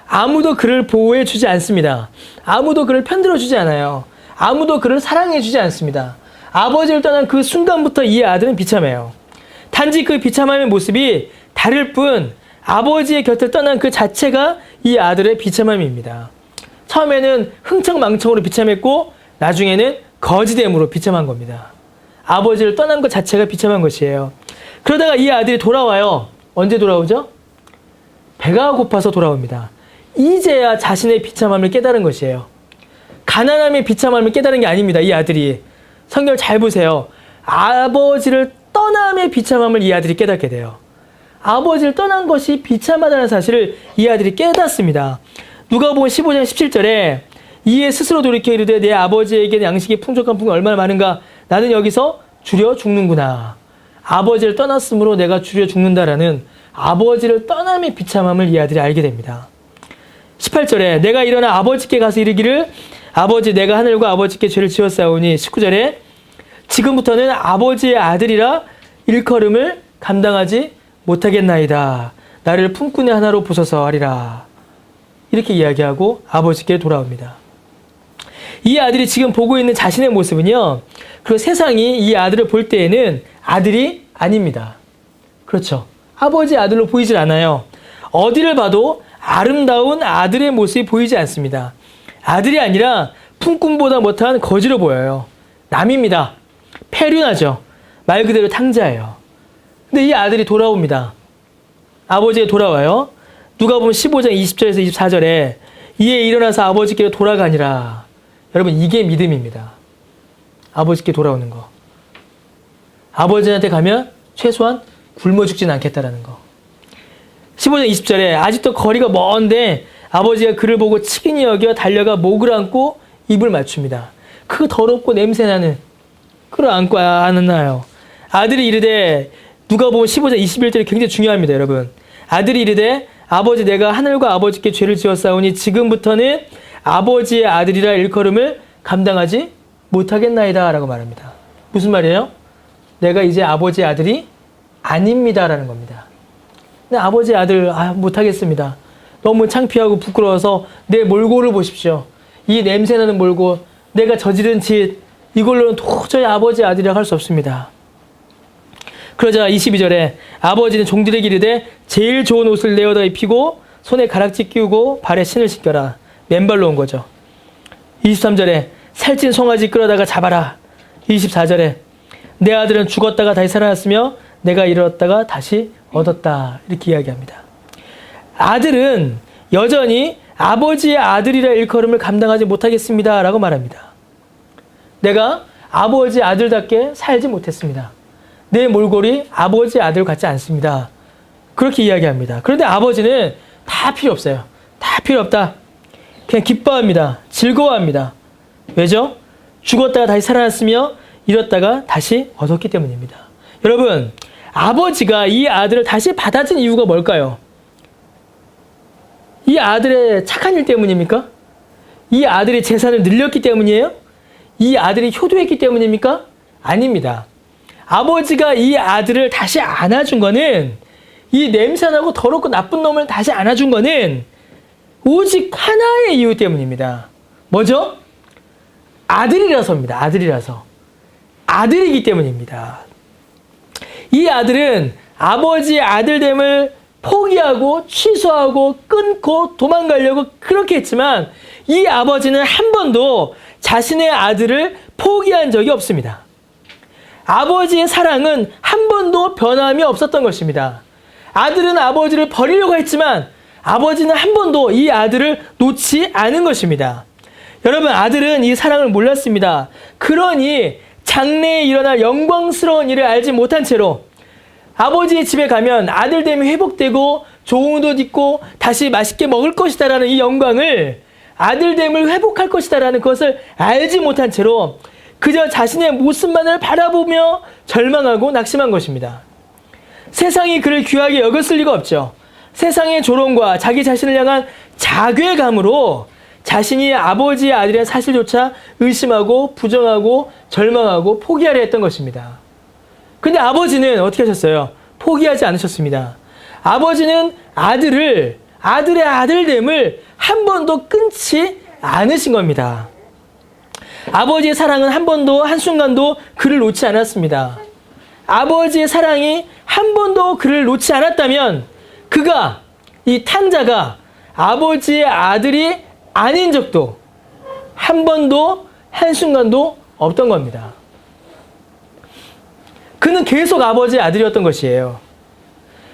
Speaker 1: 아무도 그를 보호해 주지 않습니다. 아무도 그를 편들어 주지 않아요. 아무도 그를 사랑해 주지 않습니다. 아버지를 떠난 그 순간부터 이 아들은 비참해요. 단지 그 비참함의 모습이 다를 뿐 아버지의 곁을 떠난 그 자체가 이 아들의 비참함입니다. 처음에는 흥청망청으로 비참했고 나중에는 거지됨으로 비참한 겁니다. 아버지를 떠난 것 자체가 비참한 것이에요. 그러다가 이 아들이 돌아와요. 언제 돌아오죠? 배가 고파서 돌아옵니다. 이제야 자신의 비참함을 깨달은 것이에요. 가난함의 비참함을 깨달은 게 아닙니다. 이 아들이. 성경을 잘 보세요. 아버지를 떠남의 비참함을 이 아들이 깨닫게 돼요. 아버지를 떠난 것이 비참하다는 사실을 이 아들이 깨닫습니다. 누가복음 15장 17절에 이에 스스로 돌이켜 이르되 내 아버지에게는 양식이 풍족한 풍이 얼마나 많은가 나는 여기서 줄여 죽는구나. 아버지를 떠났으므로 내가 줄여 죽는다라는 아버지를 떠남의 비참함을 이 아들이 알게 됩니다. 18절에 내가 일어나 아버지께 가서 이르기를 아버지 내가 하늘과 아버지께 죄를 지었사오니 19절에 지금부터는 아버지의 아들이라 일컬음을 감당하지 못하겠나이다. 나를 품꾼의 하나로 보소서 하리라. 이렇게 이야기하고 아버지께 돌아옵니다. 이 아들이 지금 보고 있는 자신의 모습은요. 그리고 세상이 이 아들을 볼 때에는 아들이 아닙니다. 그렇죠. 아버지의 아들로 보이질 않아요. 어디를 봐도 아름다운 아들의 모습이 보이지 않습니다. 아들이 아니라 품꾼보다 못한 거지로 보여요. 남입니다. 폐륜하죠. 말 그대로 탕자예요. 근데 이 아들이 돌아옵니다. 아버지에 돌아와요. 누가복음 15장 20절에서 24절에 이에 일어나서 아버지께로 돌아가니라. 여러분 이게 믿음입니다. 아버지께 돌아오는 거. 아버지한테 가면 최소한 굶어 죽진 않겠다라는 거. 15장 20절에 아직도 거리가 먼데 아버지가 그를 보고 치긴히 여겨 달려가 목을 안고 입을 맞춥니다. 그 더럽고 냄새나는 그를 안고 안나요. 아들이 이르되 누가복음 15장 21절이 굉장히 중요합니다. 여러분. 아들이 이르되 아버지 내가 하늘과 아버지께 죄를 지었사오니 지금부터는 아버지의 아들이라 일컬음을 감당하지 못하겠나이다 라고 말합니다. 무슨 말이에요? 내가 이제 아버지의 아들이 아닙니다 라는 겁니다. 근데 아버지의 아들 못하겠습니다. 너무 창피하고 부끄러워서 내 몰골을 보십시오. 이 냄새나는 몰골, 내가 저지른 짓, 이걸로는 도저히 아버지의 아들이라고 할 수 없습니다. 그러자 22절에 아버지는 종들에게 이르되 제일 좋은 옷을 내어다 입히고 손에 가락지 끼우고 발에 신을 신겨라. 맨발로 온 거죠. 23절에 살찐 송아지 끌어다가 잡아라. 24절에 내 아들은 죽었다가 다시 살아났으며 내가 잃었다가 다시 얻었다. 이렇게 이야기합니다. 아들은 여전히 아버지의 아들이라 일컬음을 감당하지 못하겠습니다 라고 말합니다. 내가 아버지의 아들답게 살지 못했습니다. 내 몰골이 아버지의 아들 같지 않습니다. 그렇게 이야기합니다. 그런데 아버지는 다 필요 없어요. 다 필요 없다. 그냥 기뻐합니다. 즐거워합니다. 왜죠? 죽었다가 다시 살아났으며 잃었다가 다시 얻었기 때문입니다. 여러분, 아버지가 이 아들을 다시 받아준 이유가 뭘까요? 이 아들의 착한 일 때문입니까? 이 아들의 재산을 늘렸기 때문이에요? 이 아들이 효도했기 때문입니까? 아닙니다. 아버지가 이 아들을 다시 안아준 거는, 이 냄새나고 더럽고 나쁜 놈을 다시 안아준 거는 오직 하나의 이유 때문입니다. 뭐죠? 아들이라서입니다. 아들이라서. 아들이기 때문입니다. 이 아들은 아버지의 아들됨을 포기하고 취소하고 끊고 도망가려고 그렇게 했지만 이 아버지는 한 번도 자신의 아들을 포기한 적이 없습니다. 아버지의 사랑은 한 번도 변함이 없었던 것입니다. 아들은 아버지를 버리려고 했지만 아버지는 한 번도 이 아들을 놓지 않은 것입니다. 여러분, 아들은 이 사랑을 몰랐습니다. 그러니 장래에 일어날 영광스러운 일을 알지 못한 채로 아버지의 집에 가면 아들됨이 회복되고 좋은 옷 입고 다시 맛있게 먹을 것이다라는 이 영광을, 아들됨을 회복할 것이다라는 것을 알지 못한 채로 그저 자신의 모습만을 바라보며 절망하고 낙심한 것입니다. 세상이 그를 귀하게 여겼을 리가 없죠. 세상의 조롱과 자기 자신을 향한 자괴감으로 자신이 아버지의 아들의 사실조차 의심하고 부정하고 절망하고 포기하려 했던 것입니다. 근데 아버지는 어떻게 하셨어요? 포기하지 않으셨습니다. 아버지는 아들의 아들됨을 한 번도 끊지 않으신 겁니다. 아버지의 사랑은 한 번도 한순간도 그를 놓지 않았습니다. 아버지의 사랑이 한 번도 그를 놓지 않았다면 그가, 이 탕자가 아버지의 아들이 아닌 적도 한 번도 한순간도 없던 겁니다. 그는 계속 아버지의 아들이었던 것이에요.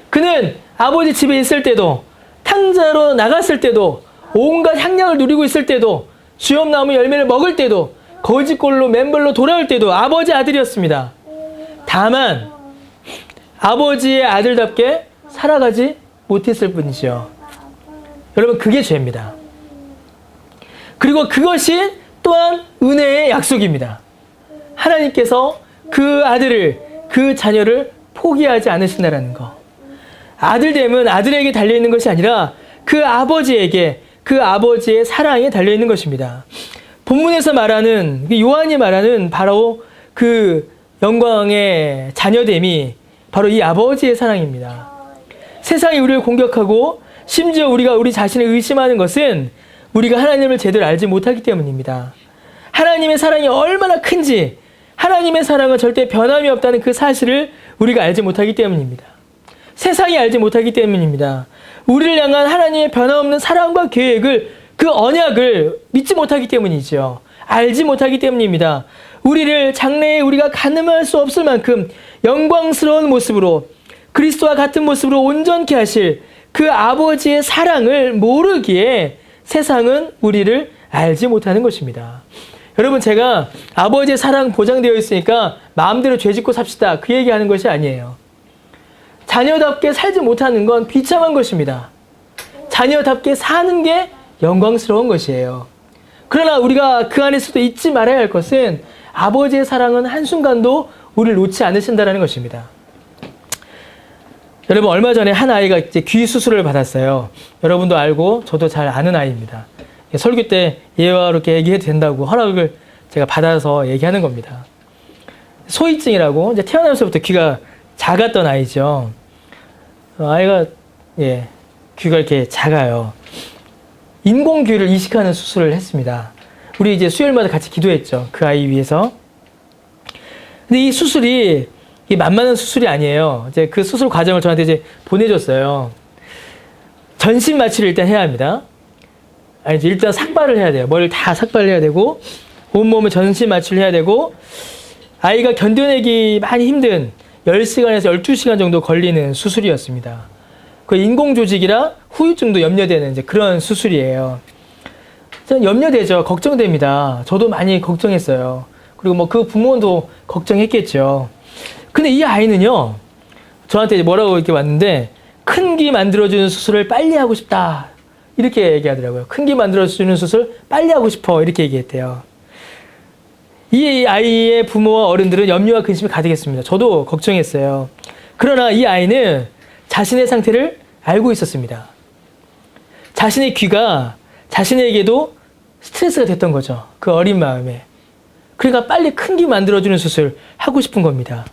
Speaker 1: 그는 아버지 집에 있을 때도, 탕자로 나갔을 때도, 온갖 향락을 누리고 있을 때도, 주염나무 열매를 먹을 때도, 거짓골로 맨발로 돌아올 때도 아버지 아들이었습니다. 다만 아버지의 아들답게 살아가지 못했을 뿐이죠. 여러분, 그게 죄입니다. 그리고 그것이 또한 은혜의 약속입니다. 하나님께서 그 아들을, 그 자녀를 포기하지 않으신다는 거. 아들됨은 아들에게 달려있는 것이 아니라 그 아버지에게, 그 아버지의 사랑에 달려있는 것입니다. 본문에서 말하는, 요한이 말하는 바로 그 영광의 자녀됨이 바로 이 아버지의 사랑입니다. 세상이 우리를 공격하고 심지어 우리가 우리 자신을 의심하는 것은 우리가 하나님을 제대로 알지 못하기 때문입니다. 하나님의 사랑이 얼마나 큰지, 하나님의 사랑은 절대 변함이 없다는 그 사실을 우리가 알지 못하기 때문입니다. 세상이 알지 못하기 때문입니다. 우리를 향한 하나님의 변함없는 사랑과 계획을, 그 언약을 믿지 못하기 때문이죠. 알지 못하기 때문입니다. 우리를 장래에 우리가 가늠할 수 없을 만큼 영광스러운 모습으로, 그리스도와 같은 모습으로 온전케 하실 그 아버지의 사랑을 모르기에 세상은 우리를 알지 못하는 것입니다. 여러분, 제가 아버지의 사랑 보장되어 있으니까 마음대로 죄짓고 삽시다, 그 얘기하는 것이 아니에요. 자녀답게 살지 못하는 건 비참한 것입니다. 자녀답게 사는 게 영광스러운 것이에요. 그러나 우리가 그 안에서도 잊지 말아야 할 것은 아버지의 사랑은 한순간도 우리를 놓지 않으신다는 것입니다. 여러분, 얼마 전에 한 아이가 이제 귀 수술을 받았어요. 여러분도 알고 저도 잘 아는 아이입니다. 설교 때 얘와 이렇게 얘기해도 된다고 허락을 제가 받아서 얘기하는 겁니다. 소희증이라고 이제 태어나면서부터 귀가 작았던 아이죠. 아이가 귀가 이렇게 작아요. 인공귀를 이식하는 수술을 했습니다. 우리 이제 수요일마다 같이 기도했죠. 그 아이 위해서. 근데 이 수술이 만만한 수술이 아니에요. 이제 그 수술 과정을 저한테 이제 보내줬어요. 전신 마취를 일단 해야 합니다. 아니, 일단 삭발을 해야 돼요. 머리를 다 삭발을 해야 되고, 온몸을 전신 마취를 해야 되고, 아이가 견뎌내기 많이 힘든 10시간에서 12시간 정도 걸리는 수술이었습니다. 그 인공조직이라 후유증도 염려되는 이제 그런 수술이에요. 염려되죠. 걱정됩니다. 저도 많이 걱정했어요. 그리고 뭐 그 부모도 걱정했겠죠. 근데 이 아이는요, 저한테 뭐라고 이렇게 왔는데, 큰 귀 만들어주는 수술을 빨리 하고 싶다. 이렇게 얘기하더라고요. 큰 귀 만들어주는 수술 빨리 하고 싶어. 이렇게 얘기했대요. 이 아이의 부모와 어른들은 염려와 근심이 가득했습니다. 저도 걱정했어요. 그러나 이 아이는 자신의 상태를 알고 있었습니다. 자신의 귀가 자신에게도 스트레스가 됐던 거죠. 그 어린 마음에. 그러니까 빨리 큰 귀 만들어주는 수술 하고 싶은 겁니다.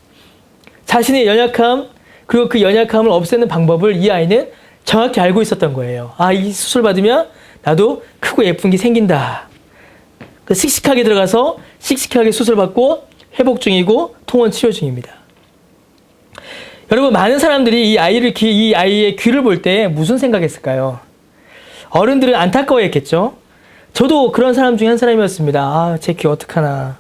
Speaker 1: 자신의 연약함, 그리고 그 연약함을 없애는 방법을 이 아이는 정확히 알고 있었던 거예요. 아, 이 수술 받으면 나도 크고 예쁜 게 생긴다. 씩씩하게 들어가서 씩씩하게 수술받고 회복 중이고 통원 치료 중입니다. 여러분, 많은 사람들이 이 아이의 귀를 볼 때 무슨 생각했을까요? 어른들은 안타까워했겠죠? 저도 그런 사람 중에 한 사람이었습니다. 아, 제 귀 어떡하나.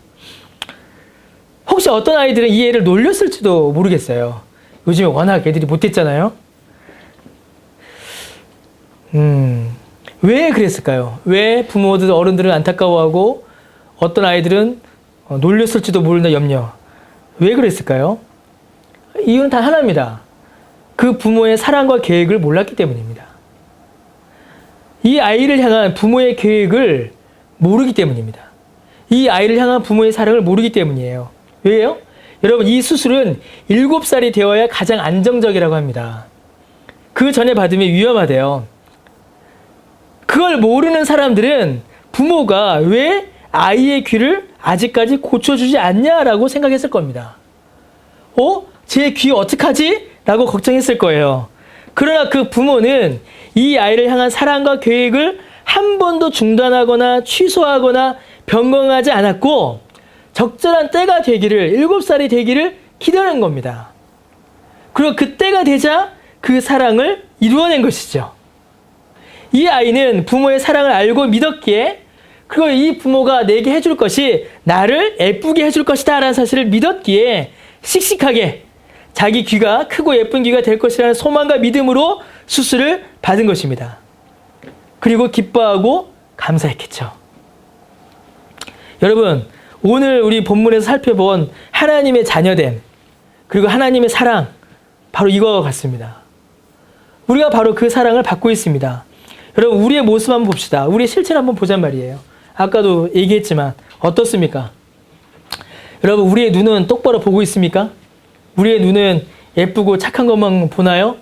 Speaker 1: 혹시 어떤 아이들은 이 애를 놀렸을지도 모르겠어요. 요즘에 워낙 애들이 못됐잖아요. 왜 그랬을까요? 왜 부모들, 어른들은 안타까워하고 어떤 아이들은 놀렸을지도 모르는 염려. 왜 그랬을까요? 이유는 단 하나입니다. 그 부모의 사랑과 계획을 몰랐기 때문입니다. 이 아이를 향한 부모의 계획을 모르기 때문입니다. 이 아이를 향한 부모의 사랑을 모르기 때문이에요. 왜요? 여러분, 이 수술은 7살이 되어야 가장 안정적이라고 합니다. 그 전에 받으면 위험하대요. 그걸 모르는 사람들은 부모가 왜 아이의 귀를 아직까지 고쳐주지 않냐라고 생각했을 겁니다. 제 귀 어떡하지? 라고 걱정했을 거예요. 그러나 그 부모는 이 아이를 향한 사랑과 계획을 한 번도 중단하거나 취소하거나 변경하지 않았고 적절한 때가 되기를, 7살이 되기를 기다린 겁니다. 그리고 그 때가 되자 그 사랑을 이루어낸 것이죠. 이 아이는 부모의 사랑을 알고 믿었기에, 그리고 이 부모가 내게 해줄 것이 나를 예쁘게 해줄 것이다 라는 사실을 믿었기에 씩씩하게 자기 귀가 크고 예쁜 귀가 될 것이라는 소망과 믿음으로 수술을 받은 것입니다. 그리고 기뻐하고 감사했겠죠. 여러분, 오늘 우리 본문에서 살펴본 하나님의 자녀됨, 그리고 하나님의 사랑, 바로 이거와 같습니다. 우리가 바로 그 사랑을 받고 있습니다. 여러분, 우리의 모습 한번 봅시다. 우리의 실체를 한번 보잔 말이에요. 아까도 얘기했지만 어떻습니까? 여러분, 우리의 눈은 똑바로 보고 있습니까? 우리의 눈은 예쁘고 착한 것만 보나요?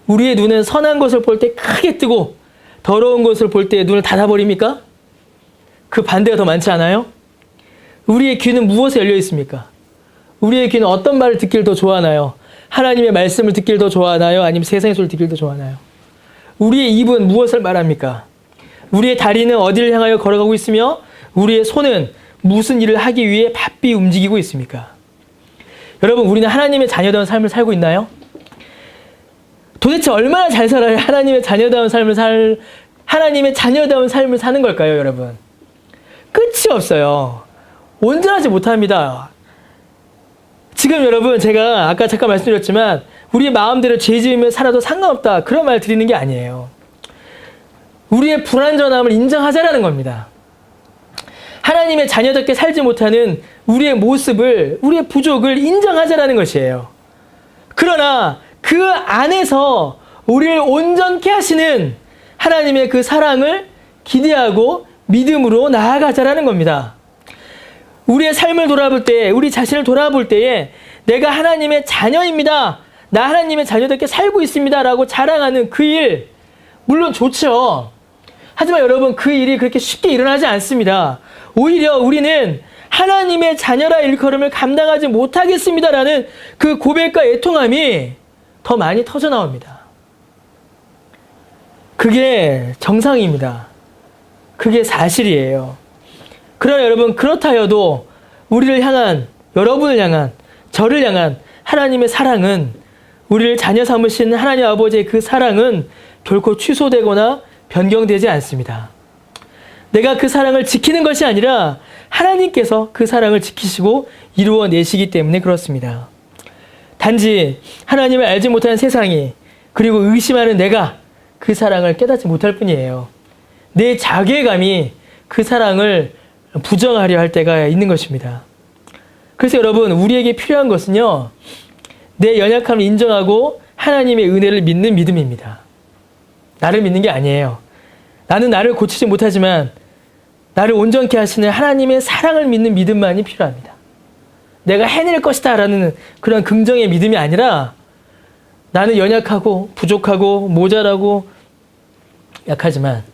Speaker 1: 우리의 눈은 선한 것을 볼 때 크게 뜨고 더러운 것을 볼 때 눈을 닫아버립니까? 그 반대가 더 많지 않아요? 우리의 귀는 무엇에 열려 있습니까? 우리의 귀는 어떤 말을 듣기를 더 좋아하나요? 하나님의 말씀을 듣기를 더 좋아하나요? 아니면 세상의 소리를 듣기를 더 좋아하나요? 우리의 입은 무엇을 말합니까? 우리의 다리는 어디를 향하여 걸어가고 있으며 우리의 손은 무슨 일을 하기 위해 바삐 움직이고 있습니까? 여러분, 우리는 하나님의 자녀다운 삶을 살고 있나요? 도대체 얼마나 잘 살아야 하나님의 자녀다운 삶을 사는 걸까요, 여러분? 끝이 없어요. 온전하지 못합니다. 지금 여러분, 제가 아까 잠깐 말씀드렸지만 우리의 마음대로 죄 지으며 살아도 상관없다, 그런 말 드리는 게 아니에요. 우리의 불완전함을 인정하자라는 겁니다. 하나님의 자녀답게 살지 못하는 우리의 모습을, 우리의 부족을 인정하자라는 것이에요. 그러나 그 안에서 우리를 온전케 하시는 하나님의 그 사랑을 기대하고 믿음으로 나아가자라는 겁니다. 우리의 삶을 돌아볼 때, 우리 자신을 돌아볼 때에 내가 하나님의 자녀입니다, 나 하나님의 자녀답게 살고 있습니다 라고 자랑하는 그 일, 물론 좋죠. 하지만 여러분, 그 일이 그렇게 쉽게 일어나지 않습니다. 오히려 우리는 하나님의 자녀라 일컬음을 감당하지 못하겠습니다라는 그 고백과 애통함이 더 많이 터져 나옵니다. 그게 정상입니다. 그게 사실이에요. 그러나 여러분, 그렇다 해도 우리를 향한, 여러분을 향한, 저를 향한 하나님의 사랑은, 우리를 자녀 삼으신 하나님 아버지의 그 사랑은 결코 취소되거나 변경되지 않습니다. 내가 그 사랑을 지키는 것이 아니라 하나님께서 그 사랑을 지키시고 이루어내시기 때문에 그렇습니다. 단지 하나님을 알지 못하는 세상이, 그리고 의심하는 내가 그 사랑을 깨닫지 못할 뿐이에요. 내 자괴감이 그 사랑을 부정하려 할 때가 있는 것입니다. 그래서 여러분, 우리에게 필요한 것은요, 내 연약함을 인정하고 하나님의 은혜를 믿는 믿음입니다. 나를 믿는 게 아니에요. 나는 나를 고치지 못하지만 나를 온전케 하시는 하나님의 사랑을 믿는 믿음만이 필요합니다. 내가 해낼 것이다 라는 그런 긍정의 믿음이 아니라, 나는 연약하고 부족하고 모자라고 약하지만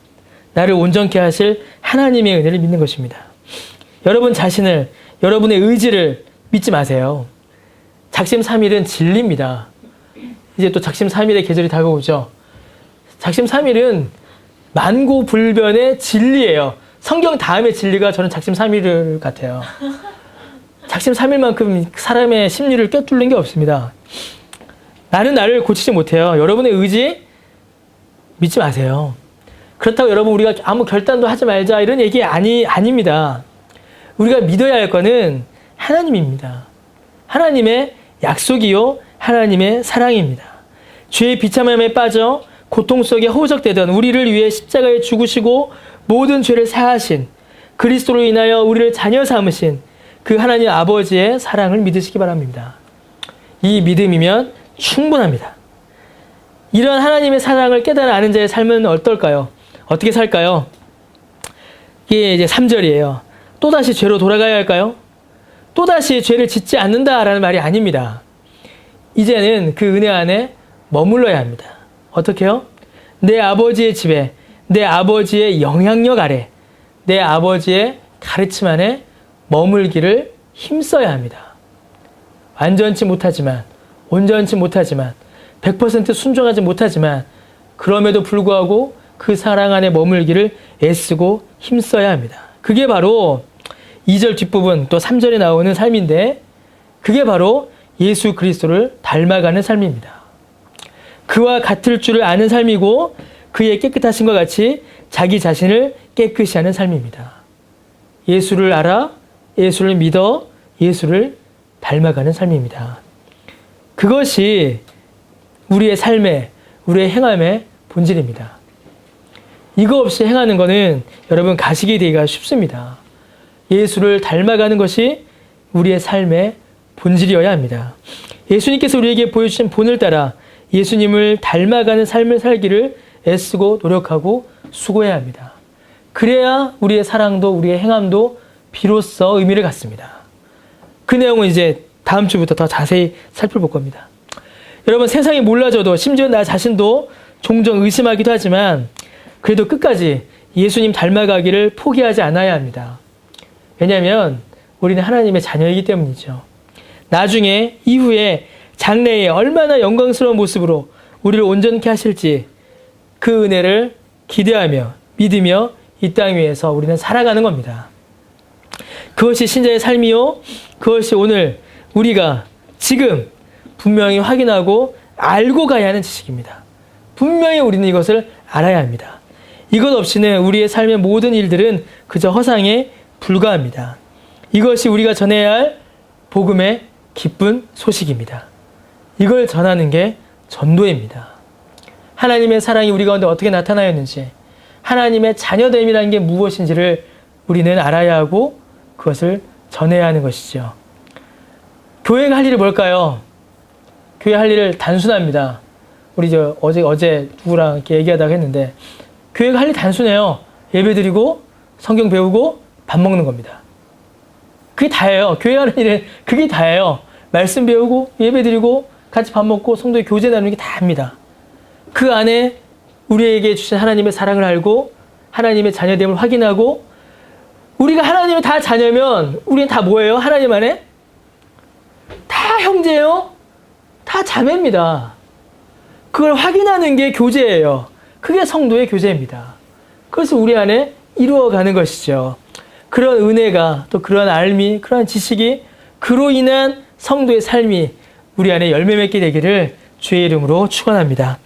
Speaker 1: 나를 온전케 하실 하나님의 은혜를 믿는 것입니다. 여러분 자신을, 여러분의 의지를 믿지 마세요. 작심삼일은 진리입니다. 이제 또 작심삼일의 계절이 다가오죠. 작심삼일은 만고불변의 진리예요. 성경 다음의 진리가 저는 작심삼일 같아요. 작심삼일만큼 사람의 심리를 꿰뚫는 게 없습니다. 나는 나를 고치지 못해요. 여러분의 의지 믿지 마세요. 그렇다고 여러분, 우리가 아무 결단도 하지 말자 이런 얘기 아닙니다. 우리가 믿어야 할 거는 하나님입니다. 하나님의 약속이요, 하나님의 사랑입니다. 죄의 비참함에 빠져 고통 속에 허우적대던 우리를 위해 십자가에 죽으시고 모든 죄를 사하신, 그리스도로 인하여 우리를 자녀 삼으신 그 하나님 아버지의 사랑을 믿으시기 바랍니다. 이 믿음이면 충분합니다. 이런 하나님의 사랑을 깨달아 아는 자의 삶은 어떨까요? 어떻게 살까요? 이게 이제 3절이에요. 또다시 죄로 돌아가야 할까요? 또다시 죄를 짓지 않는다라는 말이 아닙니다. 이제는 그 은혜 안에 머물러야 합니다. 어떻게요? 내 아버지의 집에, 내 아버지의 영향력 아래, 내 아버지의 가르침 안에 머물기를 힘써야 합니다. 완전치 못하지만, 온전치 못하지만, 100% 순종하지 못하지만, 그럼에도 불구하고 그 사랑 안에 머물기를 애쓰고 힘써야 합니다. 그게 바로 2절 뒷부분, 또 3절에 나오는 삶인데, 그게 바로 예수 그리스도를 닮아가는 삶입니다. 그와 같을 줄을 아는 삶이고, 그의 깨끗하심과 같이 자기 자신을 깨끗이 하는 삶입니다. 예수를 알아, 예수를 믿어, 예수를 닮아가는 삶입니다. 그것이 우리의 삶의, 우리의 행함의 본질입니다. 이거 없이 행하는 것은 여러분 가식이 되기가 쉽습니다. 예수를 닮아가는 것이 우리의 삶의 본질이어야 합니다. 예수님께서 우리에게 보여주신 본을 따라 예수님을 닮아가는 삶을 살기를 애쓰고 노력하고 수고해야 합니다. 그래야 우리의 사랑도 우리의 행함도 비로소 의미를 갖습니다. 그 내용은 이제 다음 주부터 더 자세히 살펴볼 겁니다. 여러분, 세상이 몰라져도 심지어 나 자신도 종종 의심하기도 하지만 그래도 끝까지 예수님 닮아가기를 포기하지 않아야 합니다. 왜냐하면 우리는 하나님의 자녀이기 때문이죠. 나중에 이후에 장래에 얼마나 영광스러운 모습으로 우리를 온전케 하실지 그 은혜를 기대하며 믿으며 이 땅 위에서 우리는 살아가는 겁니다. 그것이 신자의 삶이요, 그것이 오늘 우리가 지금 분명히 확인하고 알고 가야 하는 지식입니다. 분명히 우리는 이것을 알아야 합니다. 이것 없이는 우리의 삶의 모든 일들은 그저 허상에 불과합니다. 이것이 우리가 전해야 할 복음의 기쁜 소식입니다. 이걸 전하는 게 전도입니다. 하나님의 사랑이 우리 가운데 어떻게 나타나였는지, 하나님의 자녀됨이라는 게 무엇인지를 우리는 알아야 하고 그것을 전해야 하는 것이죠. 교회가 할 일이 뭘까요? 교회 할 일을 단순합니다. 우리 어제 누구랑 이렇게 얘기하다가 했는데, 교회가 할 일 단순해요. 예배드리고 성경 배우고 밥 먹는 겁니다. 그게 다예요. 교회 하는 일은 그게 다예요. 말씀 배우고 예배드리고 같이 밥 먹고 성도의 교제 나누는 게 다입니다. 그 안에 우리에게 주신 하나님의 사랑을 알고 하나님의 자녀됨을 확인하고 우리가 하나님의 다 자녀면 우리는 다 뭐예요? 하나님 안에? 다 형제요? 다 자매입니다. 그걸 확인하는 게 교제예요. 그게 성도의 교제입니다. 그래서 우리 안에 이루어가는 것이죠. 그런 은혜가 또 그런 알미, 그런 지식이 그로 인한 성도의 삶이 우리 안에 열매 맺게 되기를 주의 이름으로 축원합니다.